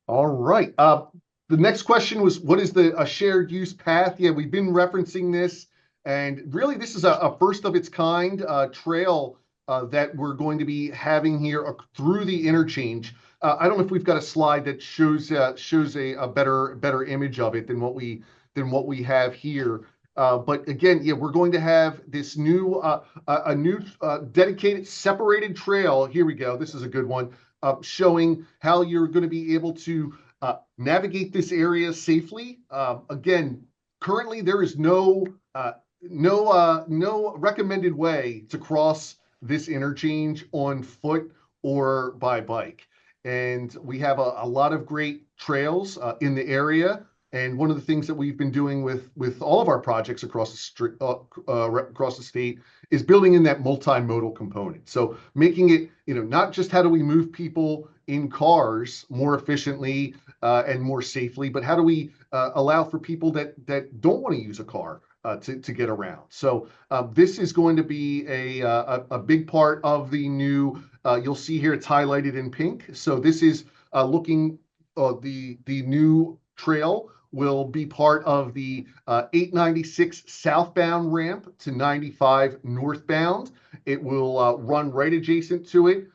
All right. The next question was, what is a shared use path? Yeah, we've been referencing this, and really this is a first of its kind trail that we're going to be having here through the interchange. I don't know if we've got a slide that shows a better image of it than what we have here. But again, yeah, we're going to have this new a new dedicated separated trail. Here we go. This is a good one, showing how you're going to be able to navigate this area safely. Again, currently there is no recommended way to cross this interchange on foot or by bike. And we have a lot of great trails in the area. And one of the things that we've been doing with all of our projects across the state is building in that multimodal component. So making it, not just how do we move people in cars more efficiently and more safely, but how do we allow for people that don't want to use a car to get around. So this is going to be a big part of the new. You'll see here it's highlighted in pink. So this is looking the new trail will be part of the 896 southbound ramp to 95 northbound. It will run right adjacent to it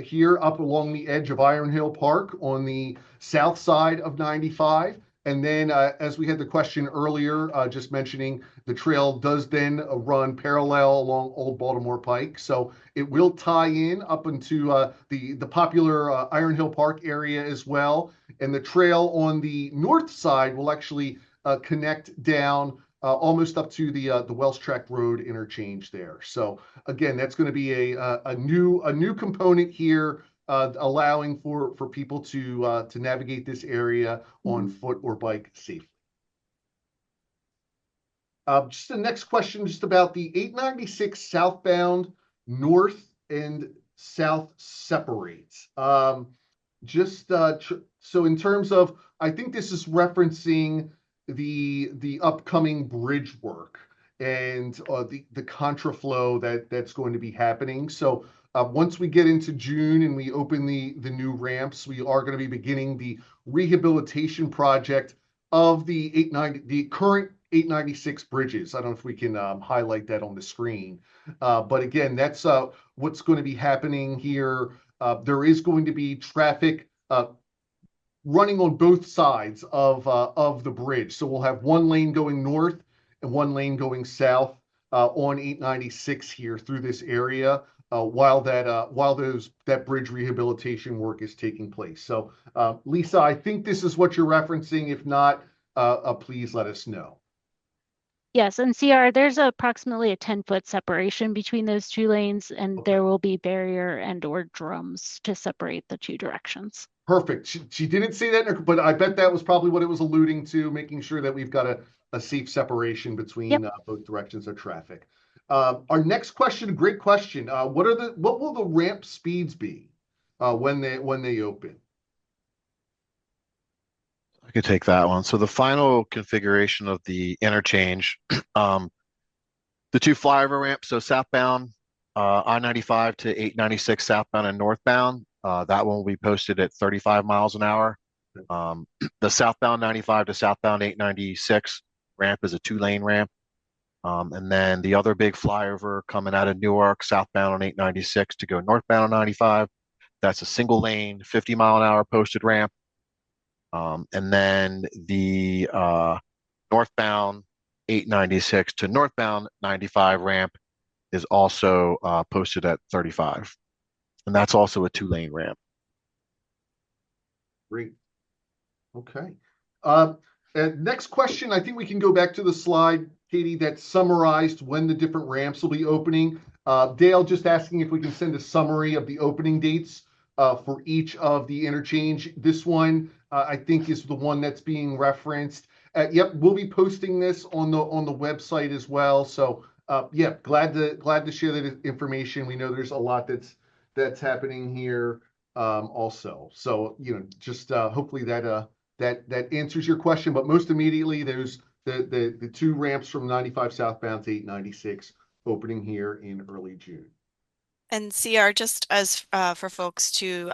here up along the edge of Iron Hill Park on the south side of 95. And then, as we had the question earlier, just mentioning the trail does then run parallel along Old Baltimore Pike. So it will tie in up into the popular Iron Hill Park area as well. And the trail on the north side will actually connect down almost up to the Wells Track Road interchange there. So again, that's going to be a new component here, allowing for people to navigate this area on foot or bike safely. Just the next question, just about the 896 southbound north and south separates. So in terms of, I think this is referencing the upcoming bridge work and the contraflow that's going to be happening. So once we get into June and we open the new ramps, we are going to be beginning the rehabilitation project of the current 896 bridges. I don't know if we can highlight that on the screen. But again, that's what's going to be happening here. There is going to be traffic running on both sides of the bridge. So we'll have one lane going north and one lane going south on 896 here through this area while that bridge rehabilitation work is taking place. So Lisa, I think this is what you're referencing. If not, please let us know. Yes, and CR, there's approximately a 10-foot separation between those two lanes, and there will be barrier and or drums to separate the two directions. Perfect. She didn't say that, but I bet that was probably what it was alluding to, making sure that we've got a safe separation between both directions of traffic. Our next question, great question. What will the ramp speeds be when they open? I could take that one. So the final configuration of the interchange, the two flyover ramps, so southbound I-95 to 896 southbound and northbound, that one will be posted at 35 miles an hour. The southbound 95 to southbound 896 ramp is a 2-lane ramp. And then the other big flyover coming out of Newark, southbound on 896 to go northbound on 95. That's a single lane, 50-mile-an-hour posted ramp. And then the northbound 896 to northbound 95 ramp is also posted at 35. And that's also a 2-lane ramp. Great. Okay. Next question, I think we can go back to the slide, Katie, that summarized when the different ramps will be opening. Dale just asking if we can send a summary of the opening dates for each of the interchange. This one, I think, is the one that's being referenced. Yep, we'll be posting this on the website as well. So yeah, glad to share that information. We know there's a lot that's happening here also. So just hopefully that answers your question. But most immediately, there's the 2 ramps from 95 southbound to 896 opening here in early June. And CR, just as for folks to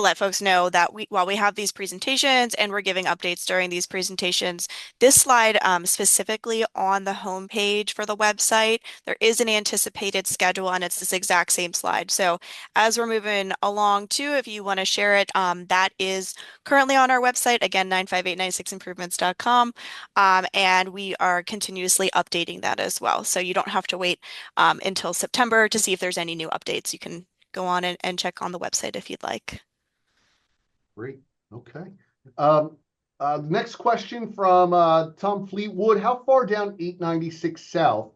let folks know that while we have these presentations and we're giving updates during these presentations, this slide specifically on the homepage for the website, there is an anticipated schedule and it's this exact same slide. So as we're moving along too, if you want to share it, that is currently on our website, again, 95896improvements.com, and we are continuously updating that as well. So you don't have to wait until September to see if there's any new updates. You can go on and check on the website if you'd like. Great. Okay. Next question from Tom Fleetwood. How far down 896 South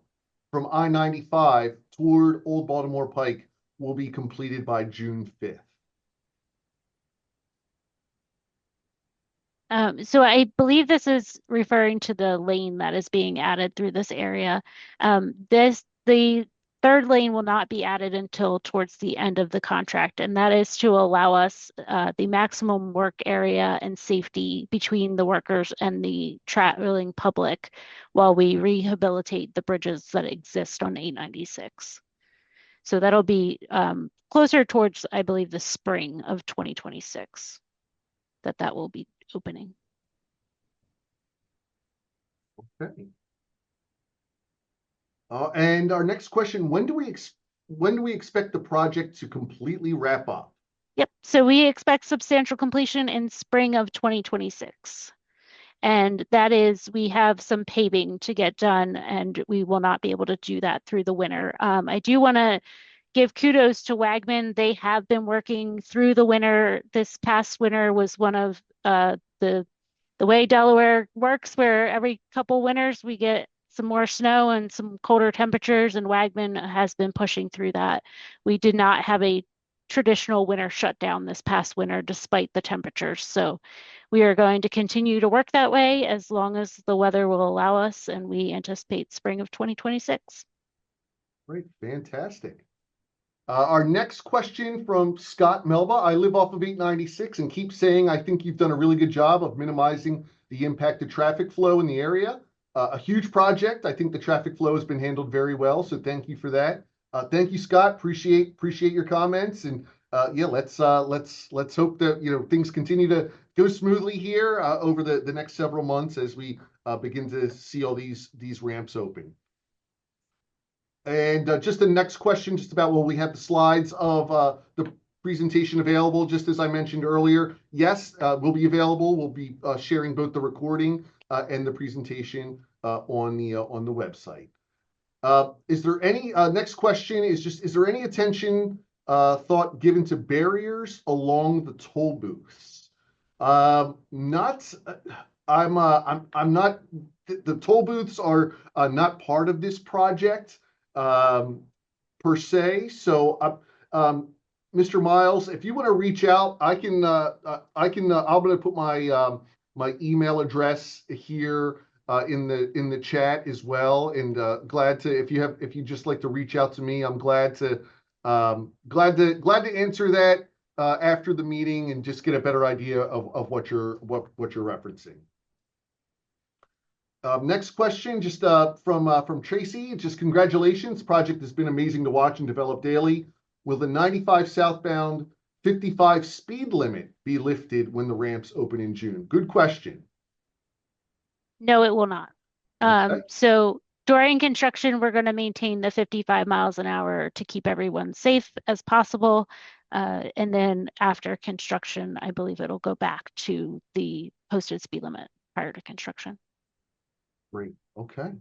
from I-95 toward Old Baltimore Pike will be completed by June 5th? So I believe this is referring to the lane that is being added through this area. The 3rd lane will not be added until towards the end of the contract, and that is to allow us the maximum work area and safety between the workers and the traveling public while we rehabilitate the bridges that exist on 896. So that'll be closer towards, I believe, the spring of 2026 that will be opening. Okay. And our next question, when do we expect the project to completely wrap up? Yep. So we expect substantial completion in spring of 2026. And that is, we have some paving to get done, and we will not be able to do that through the winter. I do want to give kudos to Wagman. They have been working through the winter. This past winter was one of the way Delaware works, where every couple winters we get some more snow and some colder temperatures, and Wagman has been pushing through that. We did not have a traditional winter shutdown this past winter despite the temperatures. So we are going to continue to work that way as long as the weather will allow us, and we anticipate spring of 2026. Great, fantastic. Our next question from Scott Melba. I live off of 896 and keep saying I think you've done a really good job of minimizing the impact of traffic flow in the area. A huge project. I think the traffic flow has been handled very well, so thank you for that. Thank you, Scott. Appreciate your comments, and yeah, let's hope that things continue to go smoothly here over the next several months as we begin to see all these ramps open. And just the next question, just about, will we have the slides of the presentation available? Just as I mentioned earlier, yes, will be available. We'll be sharing both the recording and the presentation on the website. Is there any next question is there any attention thought given to barriers along the toll booths? Not. I'm not. The toll booths are not part of this project per se. So, Mr. Miles, if you want to reach out, I'm going to put my email address here in the chat as well, and glad to, if you just like to reach out to me, I'm glad to answer that after the meeting and just get a better idea of what you're referencing. Next question, just from Tracy. Just congratulations. Project has been amazing to watch and develop daily. Will the 95 southbound 55 speed limit be lifted when the ramps open in June? Good question. No, it will not. Okay. So during construction, we're going to maintain the 55 miles an hour to keep everyone safe as possible. And then after construction, I believe it'll go back to the posted speed limit prior to construction. Great. Okay.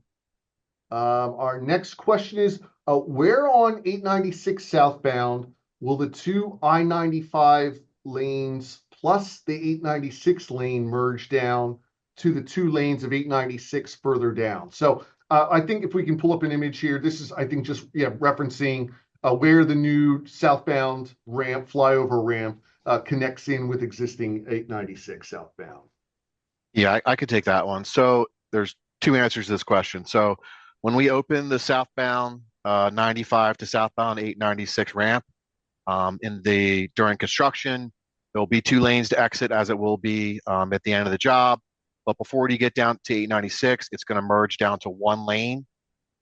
Our next question is, where on 896 southbound will the two I-95 lanes plus the 896 lane merge down to the two lanes of 896 further down? So I think if we can pull up an image here, this is, I think, just referencing where the new southbound ramp, flyover ramp, connects in with existing 896 southbound. Yeah, I could take that one. So there's two answers to this question. So when we open the southbound 95 to southbound 896 ramp, during construction, there'll be two lanes to exit as it will be at the end of the job. But before you get down to 896, it's going to merge down to one lane,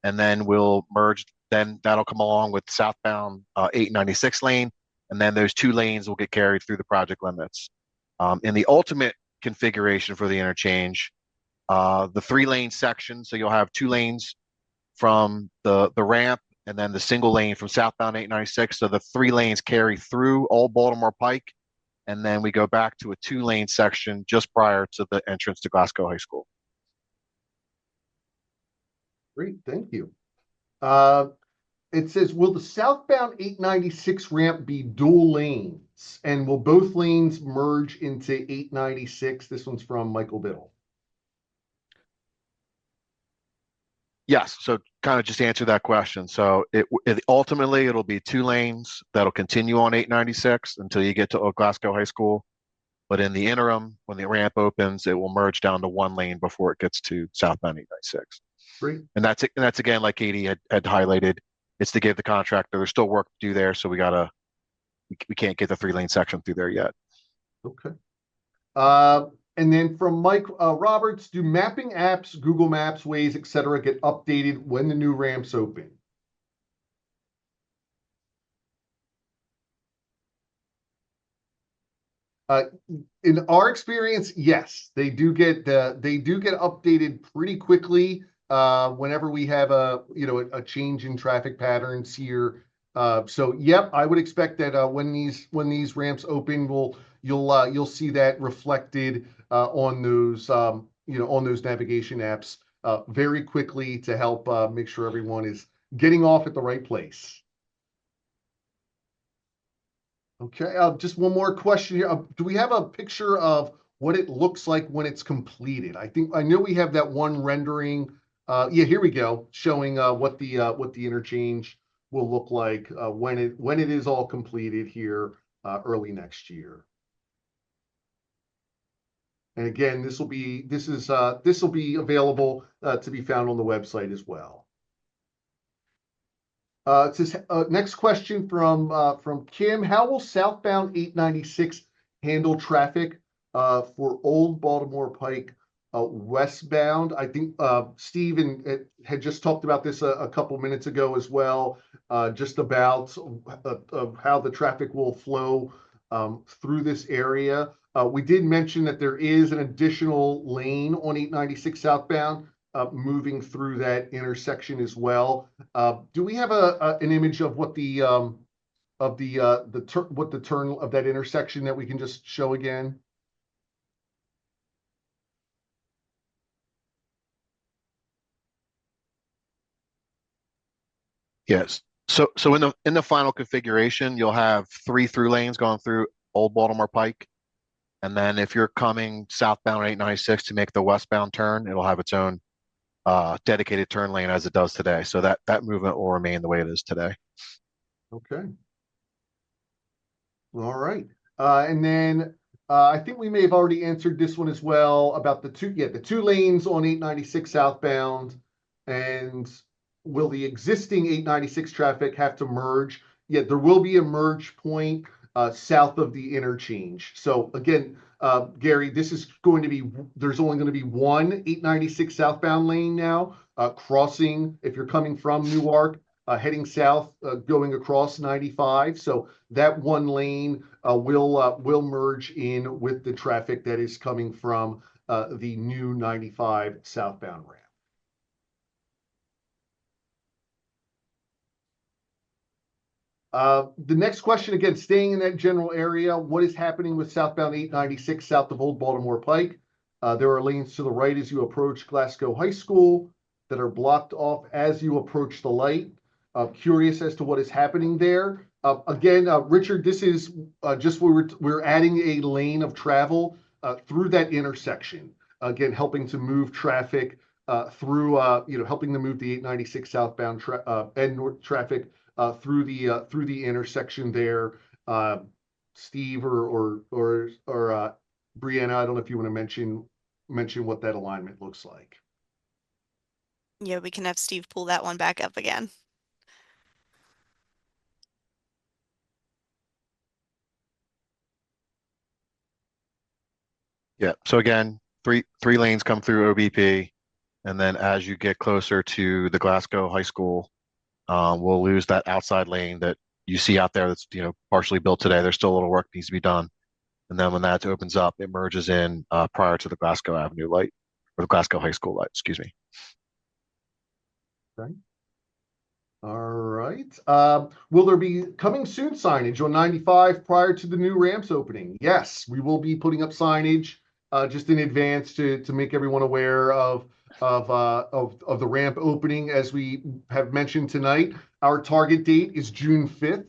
and then we'll merge. Then that'll come along with southbound 896 lane, and then those two lanes will get carried through the project limits. In the ultimate configuration for the interchange, the 3-lane section, so you'll have 2 lanes from the ramp and then the single lane from southbound 896. So the 3 lanes carry through Old Baltimore Pike, and then we go back to a 2-lane section just prior to the entrance to Glasgow High School. Great, thank you. It says, will the southbound 896 ramp be dual lanes? And will both lanes merge into 896? This one's from Michael Biddle. Yes, so kind of just answer that question. So ultimately it'll be 2 lanes that'll continue on 896 until you get to Glasgow High School. But in the interim, when the ramp opens, it will merge down to 1 lane before it gets to southbound 896. Great. And that's again, like Katie had highlighted, it's to give the contractor, there's still work to do there, so we can't get the 3-lane section through there yet. Okay. And then from Mike Roberts, do mapping apps, Google Maps, Waze, etc., get updated when the new ramps open? In our experience, yes, they do get updated pretty quickly whenever we have a change in traffic patterns here. So yep, I would expect that when these ramps open, you'll see that reflected on those on those navigation apps very quickly to help make sure everyone is getting off at the right place. Okay, just one more question here. Do we have a picture of what it looks like when it's completed? I know we have that one rendering. Yeah, here we go, showing what the interchange will look like when it is all completed here early next year. And again, this will be available to be found on the website as well. It says, next question from Kim. How will southbound 896 handle traffic for Old Baltimore Pike westbound? I think Steve had just talked about this a couple minutes ago as well, just about how the traffic will flow through this area. We did mention that there is an additional lane on 896 southbound moving through that intersection as well. Do we have an image of what the turn of that intersection that we can just show again? Yes. So in the final configuration, you'll have 3 through lanes going through Old Baltimore Pike. And then if you're coming southbound 896 to make the westbound turn, it'll have its own dedicated turn lane as it does today. So that movement will remain the way it is today. Okay. All right. And then I think we may have already answered this one as well about the two lanes on 896 southbound. And will the existing 896 traffic have to merge? Yeah, there will be a merge point south of the interchange. So again, Gary, this is going to be, there's only going to be one 896 southbound lane now, crossing, if you're coming from Newark, heading south, going across 95. So that one lane will merge in with the traffic that is coming from the new 95 southbound ramp. The next question, again, staying in that general area, what is happening with southbound 896 south of Old Baltimore Pike? There are lanes to the right as you approach Glasgow High School that are blocked off as you approach the light. Curious as to what is happening there. Again, Richard, this is just where we're adding a lane of travel through that intersection. Again, helping to move traffic through, helping to move the 896 southbound and north traffic through the intersection there. Steve or Brianna, I don't know if you want to mention what that alignment looks like. Yeah, we can have Steve pull that one back up again. Yeah. So again, three lanes come through OBP, and then as you get closer to the Glasgow High School, we'll lose that outside lane that you see out there that's partially built today. There's still a little work needs to be done, and then when that opens up, it merges in prior to the Glasgow Avenue light or the Glasgow High School light. Excuse me. Okay. All right. Will there be coming soon signage on 95 prior to the new ramps opening? Yes, we will be putting up signage just in advance to make everyone aware of the ramp opening. As we have mentioned tonight, our target date is June 5th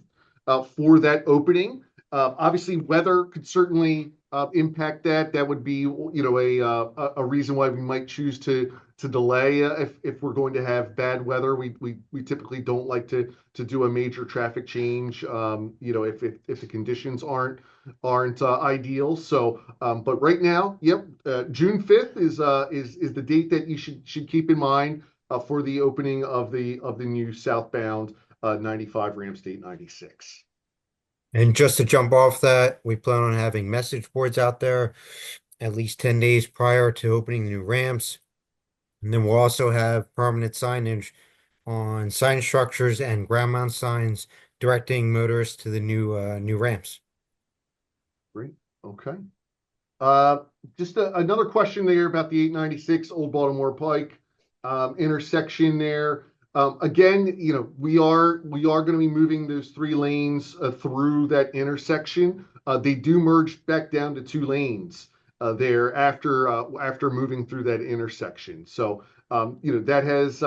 for that opening. Obviously, weather could certainly impact that. That would be, a reason why we might choose to delay if we're going to have bad weather. We typically don't like to do a major traffic change, if the conditions aren't ideal. So, but right now, yep, June 5th is the date that you should keep in mind for the opening of the new southbound 95 ramp state 96. And just to jump off that, we plan on having message boards out there at least 10 days prior to opening the new ramps. And then we'll also have permanent signage on sign structures and ground mount signs directing motorists to the new ramps. Great. Okay. Just another question there about the 896 Old Baltimore Pike intersection there. Again, we are going to be moving those 3 lanes through that intersection. They do merge back down to 2 lanes there after moving through that intersection. So that has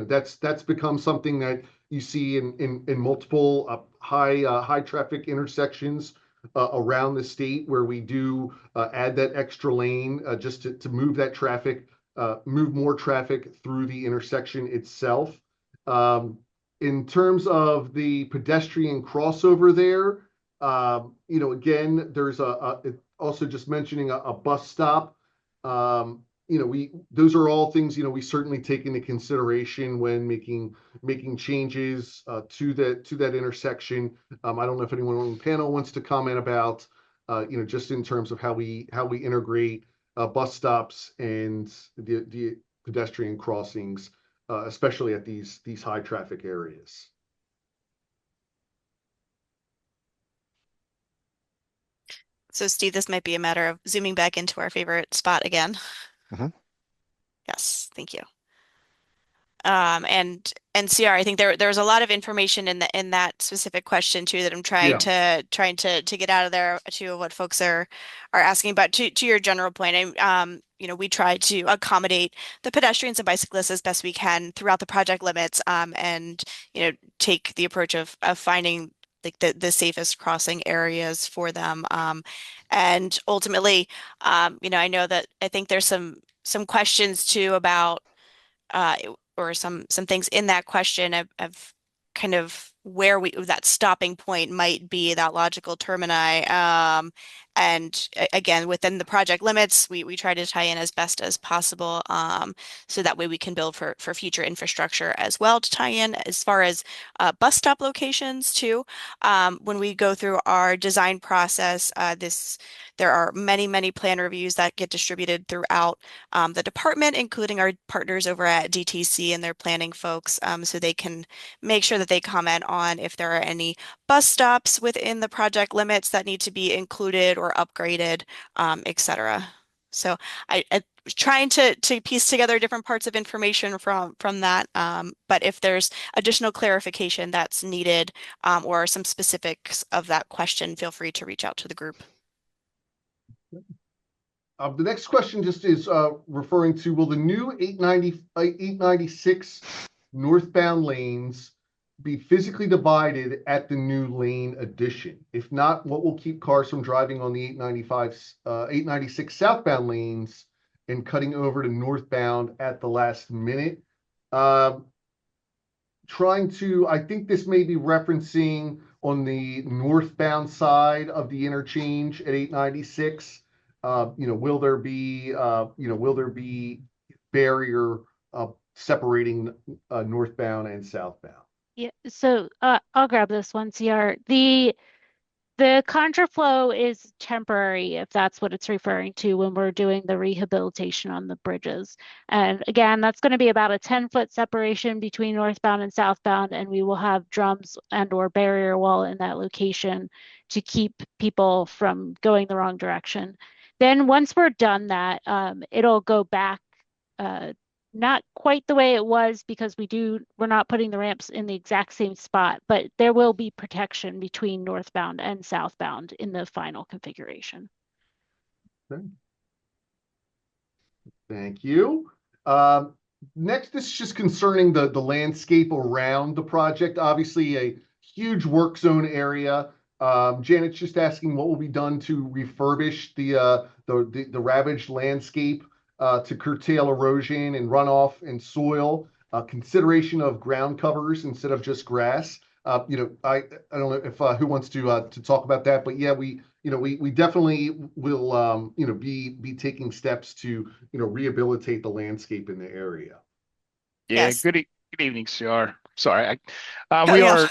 that's become something that you see in multiple high traffic intersections around the state where we do add that extra lane just to move that traffic, move more traffic through the intersection itself. In terms of the pedestrian crossover there, again, there's also just mentioning a bus stop. Those are all things, we certainly take into consideration when making changes to that intersection. I don't know if anyone on the panel wants to comment about, just in terms of how we integrate bus stops and the pedestrian crossings, especially at these high traffic areas. So Steve, this might be a matter of zooming back into our favorite spot again. Mhm. Yes, thank you. And CR, I think there's a lot of information in that specific question too that I'm trying to get out of there to what folks are asking. But to your general point, we try to accommodate the pedestrians and bicyclists as best we can throughout the project limits, and take the approach of finding like the safest crossing areas for them. And ultimately, I know that I think there's some questions too about or some things in that question of kind of where that stopping point might be, that logical termini. And again, within the project limits, we try to tie in as best as possible, so that way we can build for future infrastructure as well to tie in. As far as bus stop locations too, when we go through our design process, there are many plan reviews that get distributed throughout the department, including our partners over at DTC and their planning folks, so they can make sure that they comment on if there are any bus stops within the project limits that need to be included or upgraded, etc. So trying to piece together different parts of information from that. But if there's additional clarification that's needed, or some specifics of that question, feel free to reach out to the group. The next question just is referring to, will the new 896 northbound lanes be physically divided at the new lane addition? If not, what will keep cars from driving on the 896 southbound lanes and cutting over to northbound at the last minute? I think this may be referencing on the northbound side of the interchange at 896. Will there be barrier separating northbound and southbound? Yeah, so I'll grab this one, CR. The contraflow is temporary, if that's what it's referring to when we're doing the rehabilitation on the bridges. And again, that's going to be about a 10-foot separation between northbound and southbound, and we will have drums and or barrier wall in that location to keep people from going the wrong direction. Then once we're done that, it'll go back not quite the way it was, because we're not putting the ramps in the exact same spot, but there will be protection between northbound and southbound in the final configuration. Okay. Thank you. Next, this is just concerning the landscape around the project. Obviously, a huge work zone area. Janet's just asking what will be done to refurbish the ravaged landscape to curtail erosion and runoff and soil, consideration of ground covers instead of just grass. I don't know if who wants to talk about that, but yeah, we definitely will be taking steps to rehabilitate the landscape in the area. Yeah, Yes. good evening, CR. Sorry, Oh, we yeah.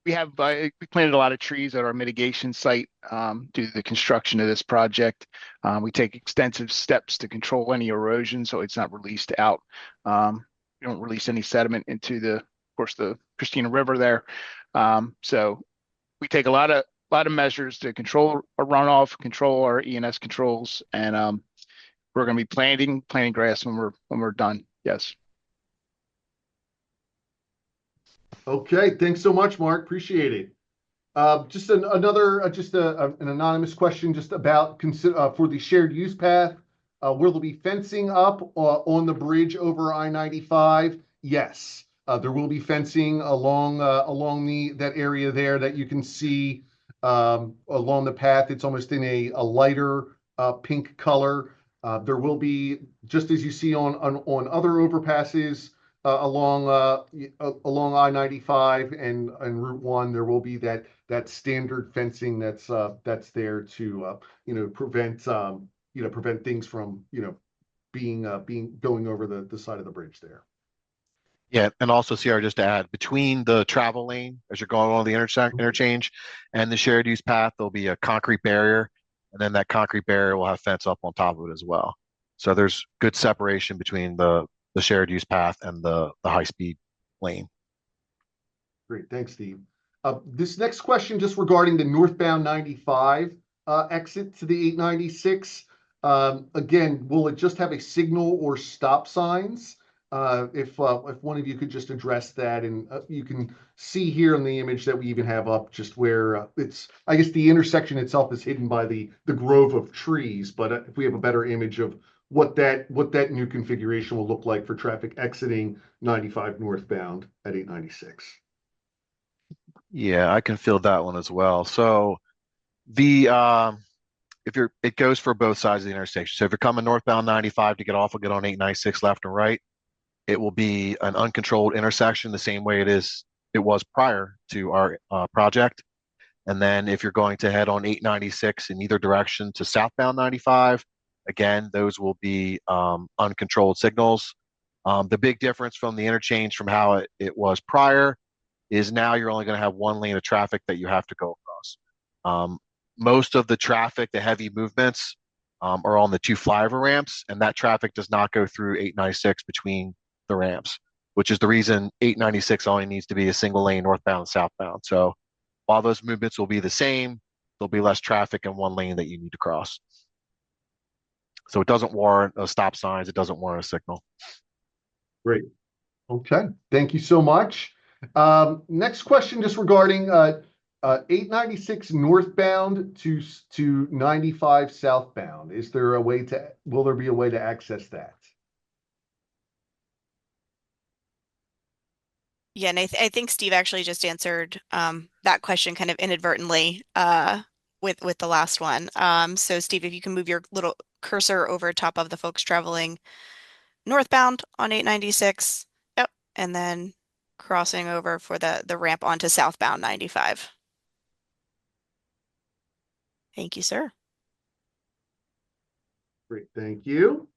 we planted a lot of trees at our mitigation site due to the construction of this project. We take extensive steps to control any erosion so it's not released out. We don't release any sediment into of course, the Christina River there. So we take a lot of measures to control our runoff, control our ENS controls, and we're going to be planting grass when we're done. Yes. Okay, thanks so much, Mark. Appreciate it. Just an anonymous question just about for the shared use path. Will there be fencing up on the bridge over I-95? Yes, there will be fencing along that area there that you can see along the path. It's almost in a lighter pink color. There will be, just as you see on other overpasses along I-95 and Route 1, there will be that standard fencing that's there to prevent things from being going over the side of the bridge there. Yeah, and also, CR, just to add, between the travel lane as you're going along the interchange and the shared use path, there'll be a concrete barrier, and then that concrete barrier will have fence up on top of it as well. So there's good separation between the shared use path and the high speed lane. Great, thanks, Steve. This next question just regarding the northbound 95 exit to the 896. Again, will it just have a signal or stop signs? If one of you could just address that, and you can see here in the image that we even have up just where I guess the intersection itself is hidden by the grove of trees, but if we have a better image of what that new configuration will look like for traffic exiting 95 northbound at 896. Yeah, I can field that one as well. So it goes for both sides of the intersection. So if you're coming northbound 95 to get off, we'll get on 896 left and right. It will be an uncontrolled intersection the same way it was prior to our project. And then if you're going to head on 896 in either direction to southbound 95, again, those will be uncontrolled signals. The big difference from the interchange from how it was prior is now you're only going to have one lane of traffic that you have to go across. Most of the traffic, the heavy movements, are on the two flyover ramps, and that traffic does not go through 896 between the ramps, which is the reason 896 only needs to be a single lane northbound and southbound. So while those movements will be the same, there'll be less traffic in one lane that you need to cross. So it doesn't warrant a stop signs. It doesn't warrant a signal. Great. Okay. Thank you so much. Next question, just regarding 896 northbound to 95 southbound. Is there a way to, will there be a way to access that? Yeah, and I think Steve actually just answered that question kind of inadvertently with the last one. So Steve, if you can move your little cursor over top of the folks traveling northbound on 896. Yep. And then crossing over for the ramp onto southbound 95. Thank you, sir. Great. Thank you.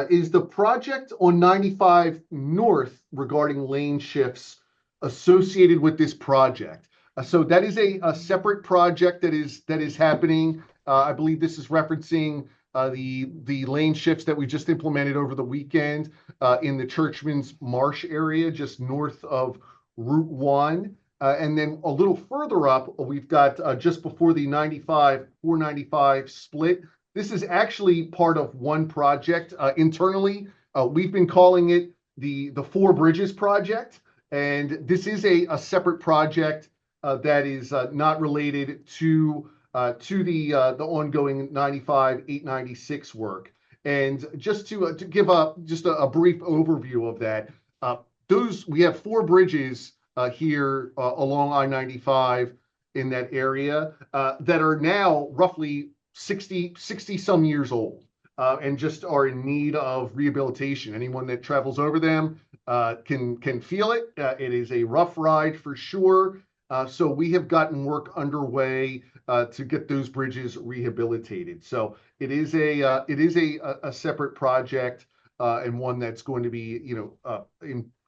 Is the project on 95 North regarding lane shifts associated with this project? So that is a separate project that is happening. I believe this is referencing the lane shifts that we just implemented over the weekend in the Churchman's Marsh area, just north of Route 1. And then a little further up, we've got just before the 495 split. This is actually part of one project internally. We've been calling it the Four Bridges project, and this is a separate project that is not related to the ongoing 95 896 work. And just to give a brief overview of that, we have four bridges here along I-95 in that area that are now roughly 60 some years old and just are in need of rehabilitation. Anyone that travels over them can feel it. It is a rough ride for sure. So we have gotten work underway to get those bridges rehabilitated. So it is a separate project and one that's going to be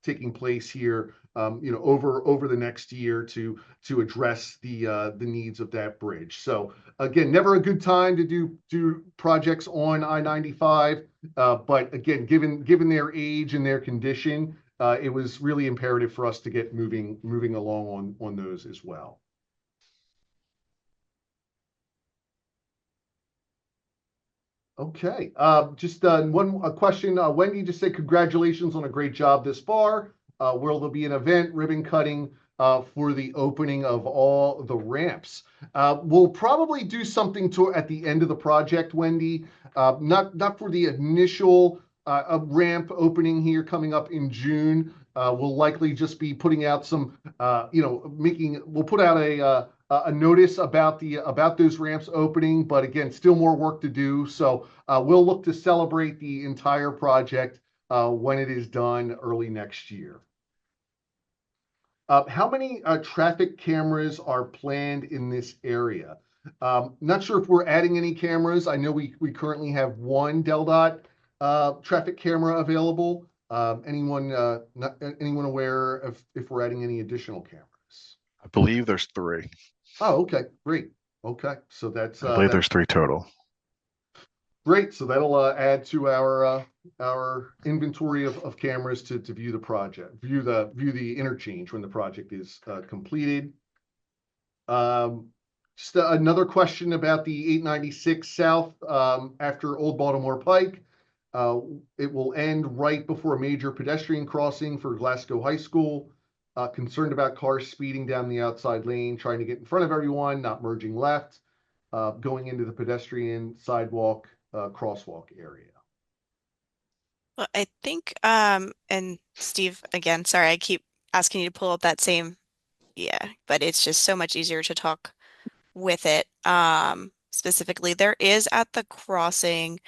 taking place here over the next year to address the needs of that bridge. So again, never a good time to do projects on I-95, but again, given their age and their condition, it was really imperative for us to get moving along on those as well. Okay, just one question. Wendy just said congratulations on a great job this far. Will there be an event, ribbon cutting for the opening of all the ramps? We'll probably do something at the end of the project, Wendy. Not for the initial ramp opening here coming up in June. We'll likely just be putting out some, we'll put out a notice about those ramps opening, but again, still more work to do. So we'll look to celebrate the entire project when it is done early next year. How many traffic cameras are planned in this area? Not sure if we're adding any cameras. I know we currently have one DelDOT traffic camera available. Anyone aware if we're adding any additional cameras? I believe there's three. Oh, okay, great. Okay, so I believe there's three total. Great. So that'll add to our inventory of cameras to view the project, view the interchange when the project is completed. Just another question about the 896 South after Old Baltimore Pike. It will end right before a major pedestrian crossing for Glasgow High School. Concerned about cars speeding down the outside lane, trying to get in front of everyone, not merging left, going into the pedestrian sidewalk crosswalk area. Well, I think, and Steve, again, sorry, I keep asking you to pull up that same, yeah, but it's just so much easier to talk with it. Specifically, there is at the crossing.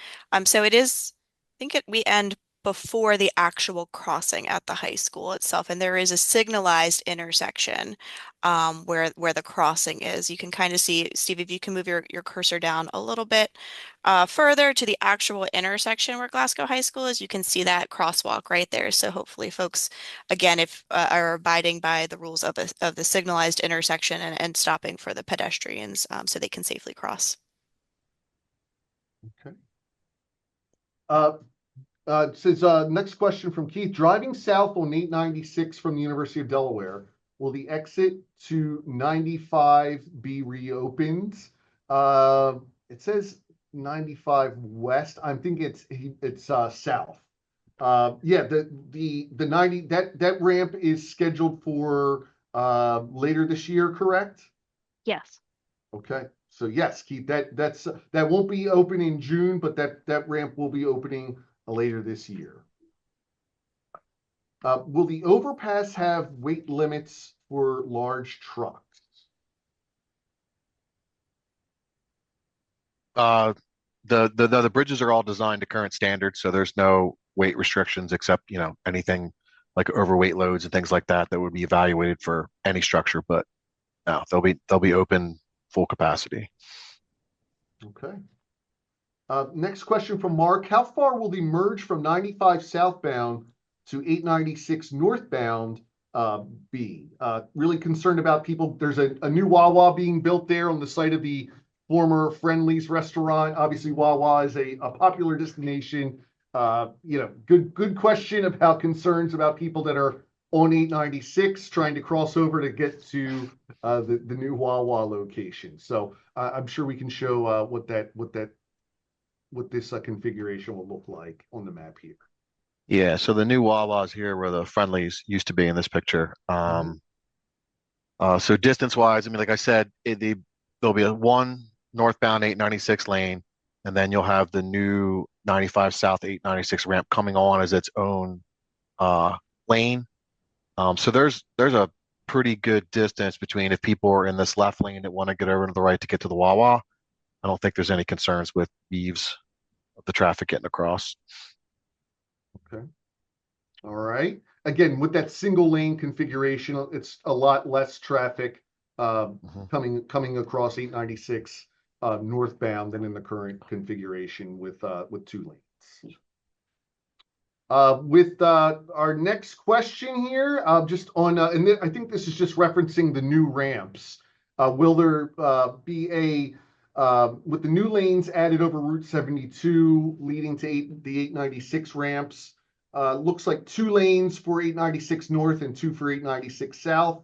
So it is, I think we end before the actual crossing at the high school itself, and there is a signalized intersection where the crossing is. You can kind of see, Steve, if you can move your cursor down a little bit further to the actual intersection where Glasgow High School is, you can see that crosswalk right there. So hopefully folks, again, if are abiding by the rules of the signalized intersection and stopping for the pedestrians so they can safely cross. Okay. Says next question from Keith. Driving south on 896 from the University of Delaware, will the exit to 95 be reopened? It says 95 west. I think it's south. Yeah, the 90 that ramp is scheduled for later this year, correct? Yes. Okay. So yes, Keith, that won't be open in June, but that ramp will be opening later this year. Will the overpass have weight limits for large trucks? The bridges are all designed to current standards, so there's no weight restrictions except, anything like overweight loads and things like that that would be evaluated for any structure. But no, they'll be open full capacity. Okay. Next question from Mark. How far will the merge from 95 southbound to 896 northbound be? Really concerned about people. There's a new Wawa being built there on the site of the former Friendly's restaurant. Obviously, Wawa is a popular destination. Good question about concerns about people that are on 896 trying to cross over to get to the new Wawa location. So I'm sure we can show what this configuration will look like on the map here. Yeah, so the new Wawa's here where the Friendlies used to be in this picture. So distance-wise, I mean, like I said, there'll be a one northbound 896 lane, and then you'll have the new 95 South 896 ramp coming on as its own lane. So there's a pretty good distance between if people are in this left lane that want to get over to the right to get to the Wawa. I don't think there's any concerns with weaves of the traffic getting across. Okay. All right. Again, with that single lane configuration, it's a lot less traffic coming across 896 northbound than in the current configuration with 2 lanes. With our next question here, just on, I think this is just referencing the new ramps. Will there be with the new lanes added over Route 72 leading to the 896 ramps? Looks like 2 lanes for 896 north and 2 for 896 south.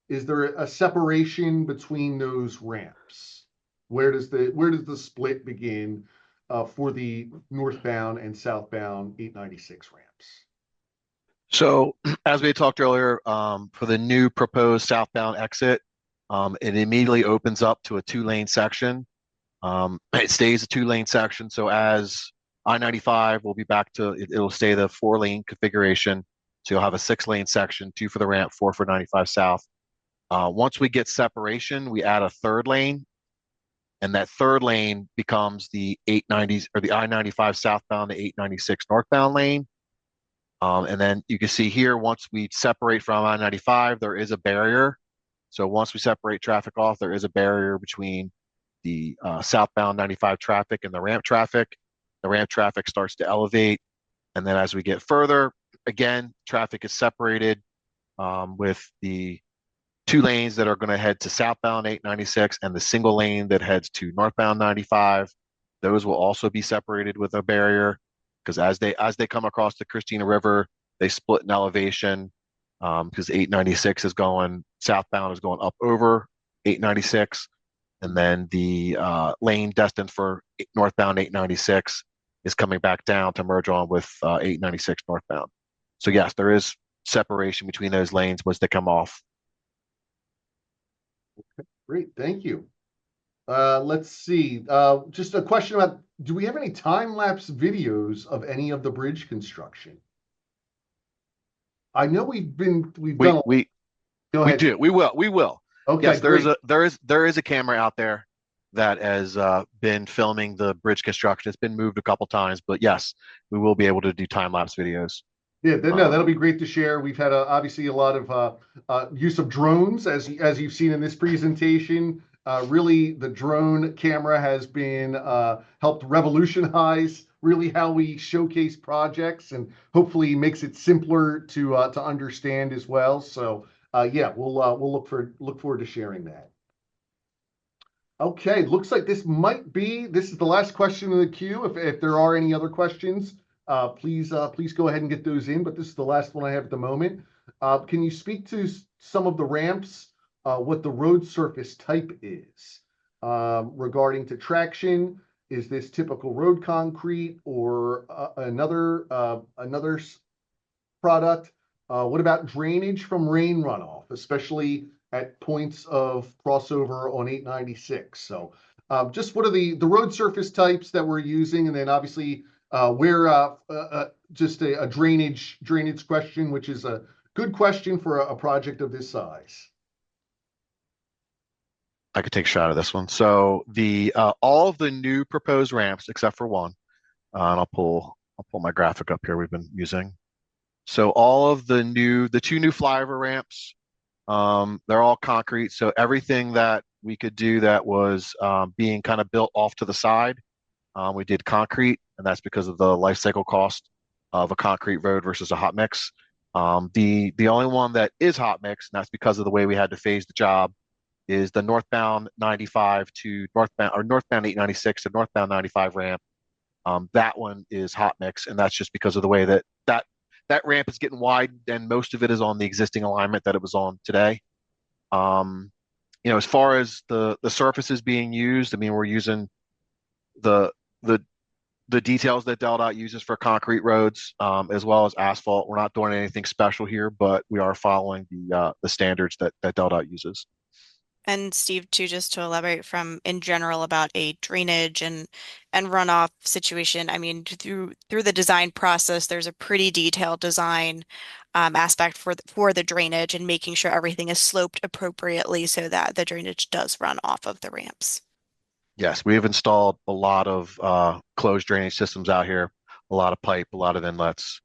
Is there a separation between those ramps? Where does the split begin for the northbound and southbound 896 ramps? So as we talked earlier, for the new proposed southbound exit, it immediately opens up to a 2-lane section. It stays a 2-lane section. So as I-95 will be back to, it'll stay the 4-lane configuration. So you'll have a 6-lane section, 2 for the ramp, 4 for 95 south. Once we get separation, we add a 3rd lane, and that 3rd lane becomes the 890s or the I-95 southbound to 896 northbound lane. And then you can see here, once we separate from I-95, there is a barrier. So once we separate traffic off, there is a barrier between the southbound 95 traffic and the ramp traffic. The ramp traffic starts to elevate. And then as we get further, again, traffic is separated with the 2 lanes that are going to head to southbound 896 and the single lane that heads to northbound 95. Those will also be separated with a barrier because as they come across the Christina River, they split in elevation because 896 is going southbound is going up over 896. And then the lane destined for northbound 896 is coming back down to merge on with 896 northbound. So yes, there is separation between those lanes once they come off. Okay, great, thank you. Let's see. Just a question about, do we have any time-lapse videos of any of the bridge construction? I know we've done. Go ahead. We will. Okay, yes, great. there is a camera out there that has been filming the bridge construction. It's been moved a couple times, but yes, we will be able to do time-lapse videos. Yeah, that'll be great to share. We've had obviously a lot of use of drones, as you've seen in this presentation. Really, the drone camera has been helped revolutionize really how we showcase projects, and hopefully makes it simpler to understand as well. So yeah, we'll look forward to sharing that. Okay, looks like this is the last question in the queue. If there are any other questions, please go ahead and get those in, but this is the last one I have at the moment. Can you speak to some of the ramps, what the road surface type is, regarding to traction Is this typical road concrete or another product? What about drainage from rain runoff, especially at points of crossover on 896? So just what are the road surface types that we're using? And then obviously where just a drainage question, which is a good question for a project of this size. I could take a shot at this one. So the all of the new proposed ramps, except for one, and I'll pull my graphic up here we've been using. So all of the two new flyover ramps, they're all concrete. So everything that we could do that was being kind of built off to the side, we did concrete, and that's because of the life cycle cost of a concrete road versus a hot mix. The only one that is hot mix, and that's because of the way we had to phase the job, is the northbound 95 to northbound 896 to northbound 95 ramp. That one is hot mix, and that's just because of the way that ramp is getting wide, and most of it is on the existing alignment that it was on today. As far as the surfaces being used, I mean, we're using the details that DelDOT uses for concrete roads, as well as asphalt. We're not doing anything special here, but we are following the standards that DelDOT uses. And Steve, too, just to elaborate from in general about a drainage and runoff situation. I mean, through the design process, there's a pretty detailed design aspect for the drainage and making sure everything is sloped appropriately so that the drainage does run off of the ramps. Yes, we have installed a lot of closed drainage systems out here, a lot of pipe, a lot of inlets.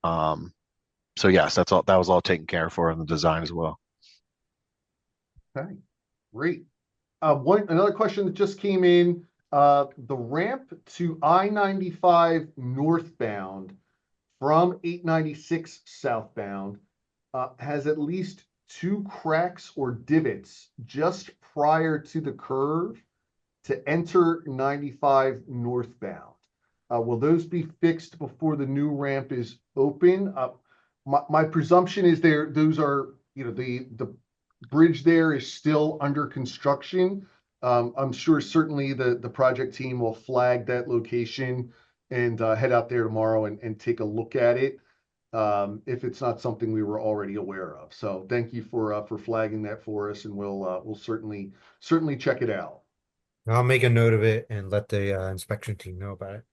So yes, that was all taken care of for in the design as well. Okay, great. Another question that just came in, the ramp to I-95 northbound from 896 southbound has at least 2 cracks or divots just prior to the curve to enter 95 northbound. Will those be fixed before the new ramp is open? My presumption is those are, the bridge there is still under construction. I'm sure certainly the project team will flag that location and head out there tomorrow and take a look at it if it's not something we were already aware of. So thank you for flagging that for us, and we'll certainly check it out. I'll make a note of it and let the inspection team know about it.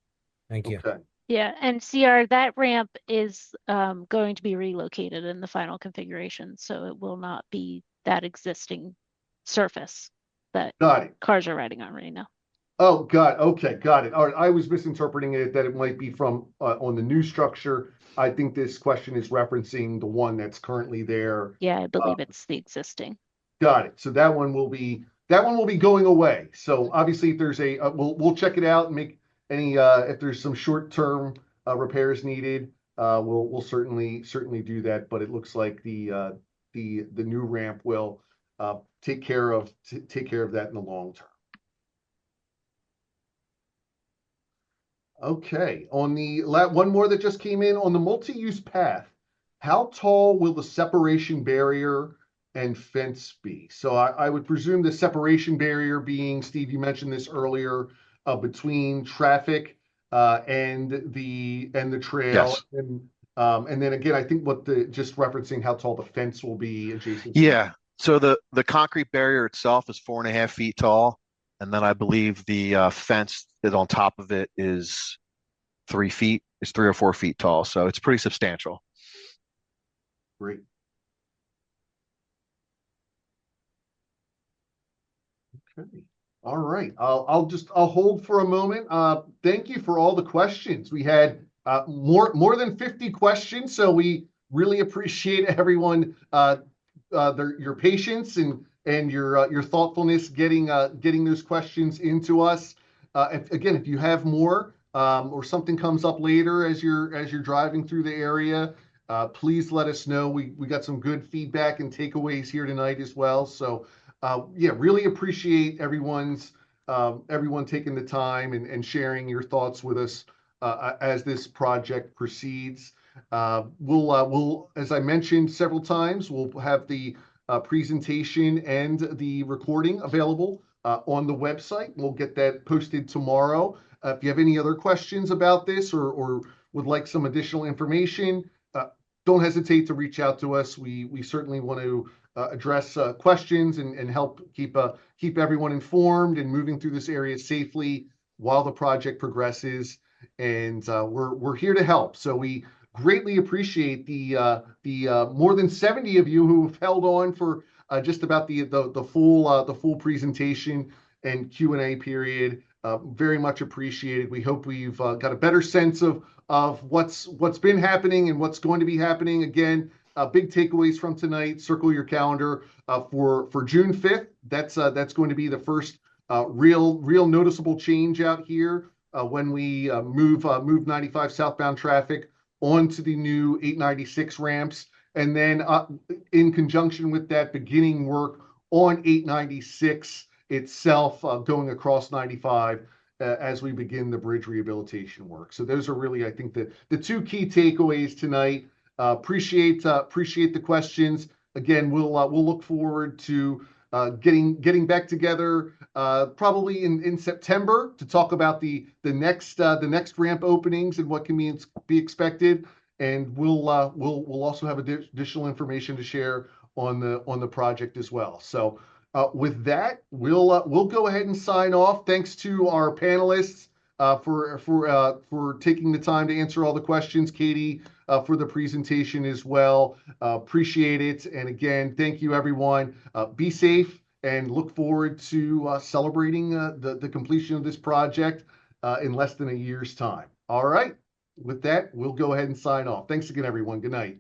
Thank you. Okay. Yeah, and CR, that ramp is going to be relocated in the final configuration, so it will not be that existing surface that Got it. cars are riding on right now. Oh, okay, got it. All right, I was misinterpreting it that it might be from on the new structure. I think this question is referencing the one that's currently there. Yeah, I believe it's the existing. Got it. So that one will be going away. So obviously, if there's we'll check it out and make any if there's some short-term repairs needed, we'll certainly do that. But it looks like the new ramp will take care of that in the long term. Okay, on the one more that just came in on the multi-use path, how tall will the separation barrier and fence be? So I would presume the separation barrier being, Steve, you mentioned this earlier, between traffic and the trail. Yes. And then again, I think just referencing how tall the fence will be adjacent. Yeah. So the concrete barrier itself is 4.5 feet tall, and then I believe the fence that on top of it is 3 feet. It's 3 or 4 feet tall, so it's pretty substantial. Great. Okay. All right. I'll hold for a moment. Thank you for all the questions. We had more than 50 questions, so we really appreciate everyone your patience and your thoughtfulness getting those questions into us. If you have more or something comes up later as you're driving through the area, please let us know. We got some good feedback and takeaways here tonight as well. So really appreciate everyone taking the time and sharing your thoughts with us as this project proceeds. We'll, as I mentioned several times, we'll have the presentation and the recording available on the website. We'll get that posted tomorrow. If you have any other questions about this or would like some additional information, don't hesitate to reach out to us. We certainly want to address questions and help keep everyone informed and moving through this area safely while the project progresses. And we're here to help. So we greatly appreciate the more than 70 of you who have held on for just about the full presentation and Q&A period. Very much appreciated. We hope we've got a better sense of what's been happening and what's going to be happening. Again, big takeaways from tonight. Circle your calendar for June 5th. That's going to be the first real noticeable change out here when we move 95 southbound traffic onto the new 896 ramps. And then in conjunction with that, beginning work on 896 itself, going across 95 as we begin the bridge rehabilitation work. So those are really, I think, the two key takeaways tonight. Appreciate the questions. Again, we'll look forward to getting back together probably in September to talk about the next ramp openings and what can be expected. And we'll also have additional information to share on the project as well. So with that, we'll go ahead and sign off. Thanks to our panelists for taking the time to answer all the questions. Katie, for the presentation as well. Appreciate it. And again, thank you, everyone. Be safe and look forward to celebrating the completion of this project in less than a year's time. All right. With that, we'll go ahead and sign off. Thanks again, everyone. Good night.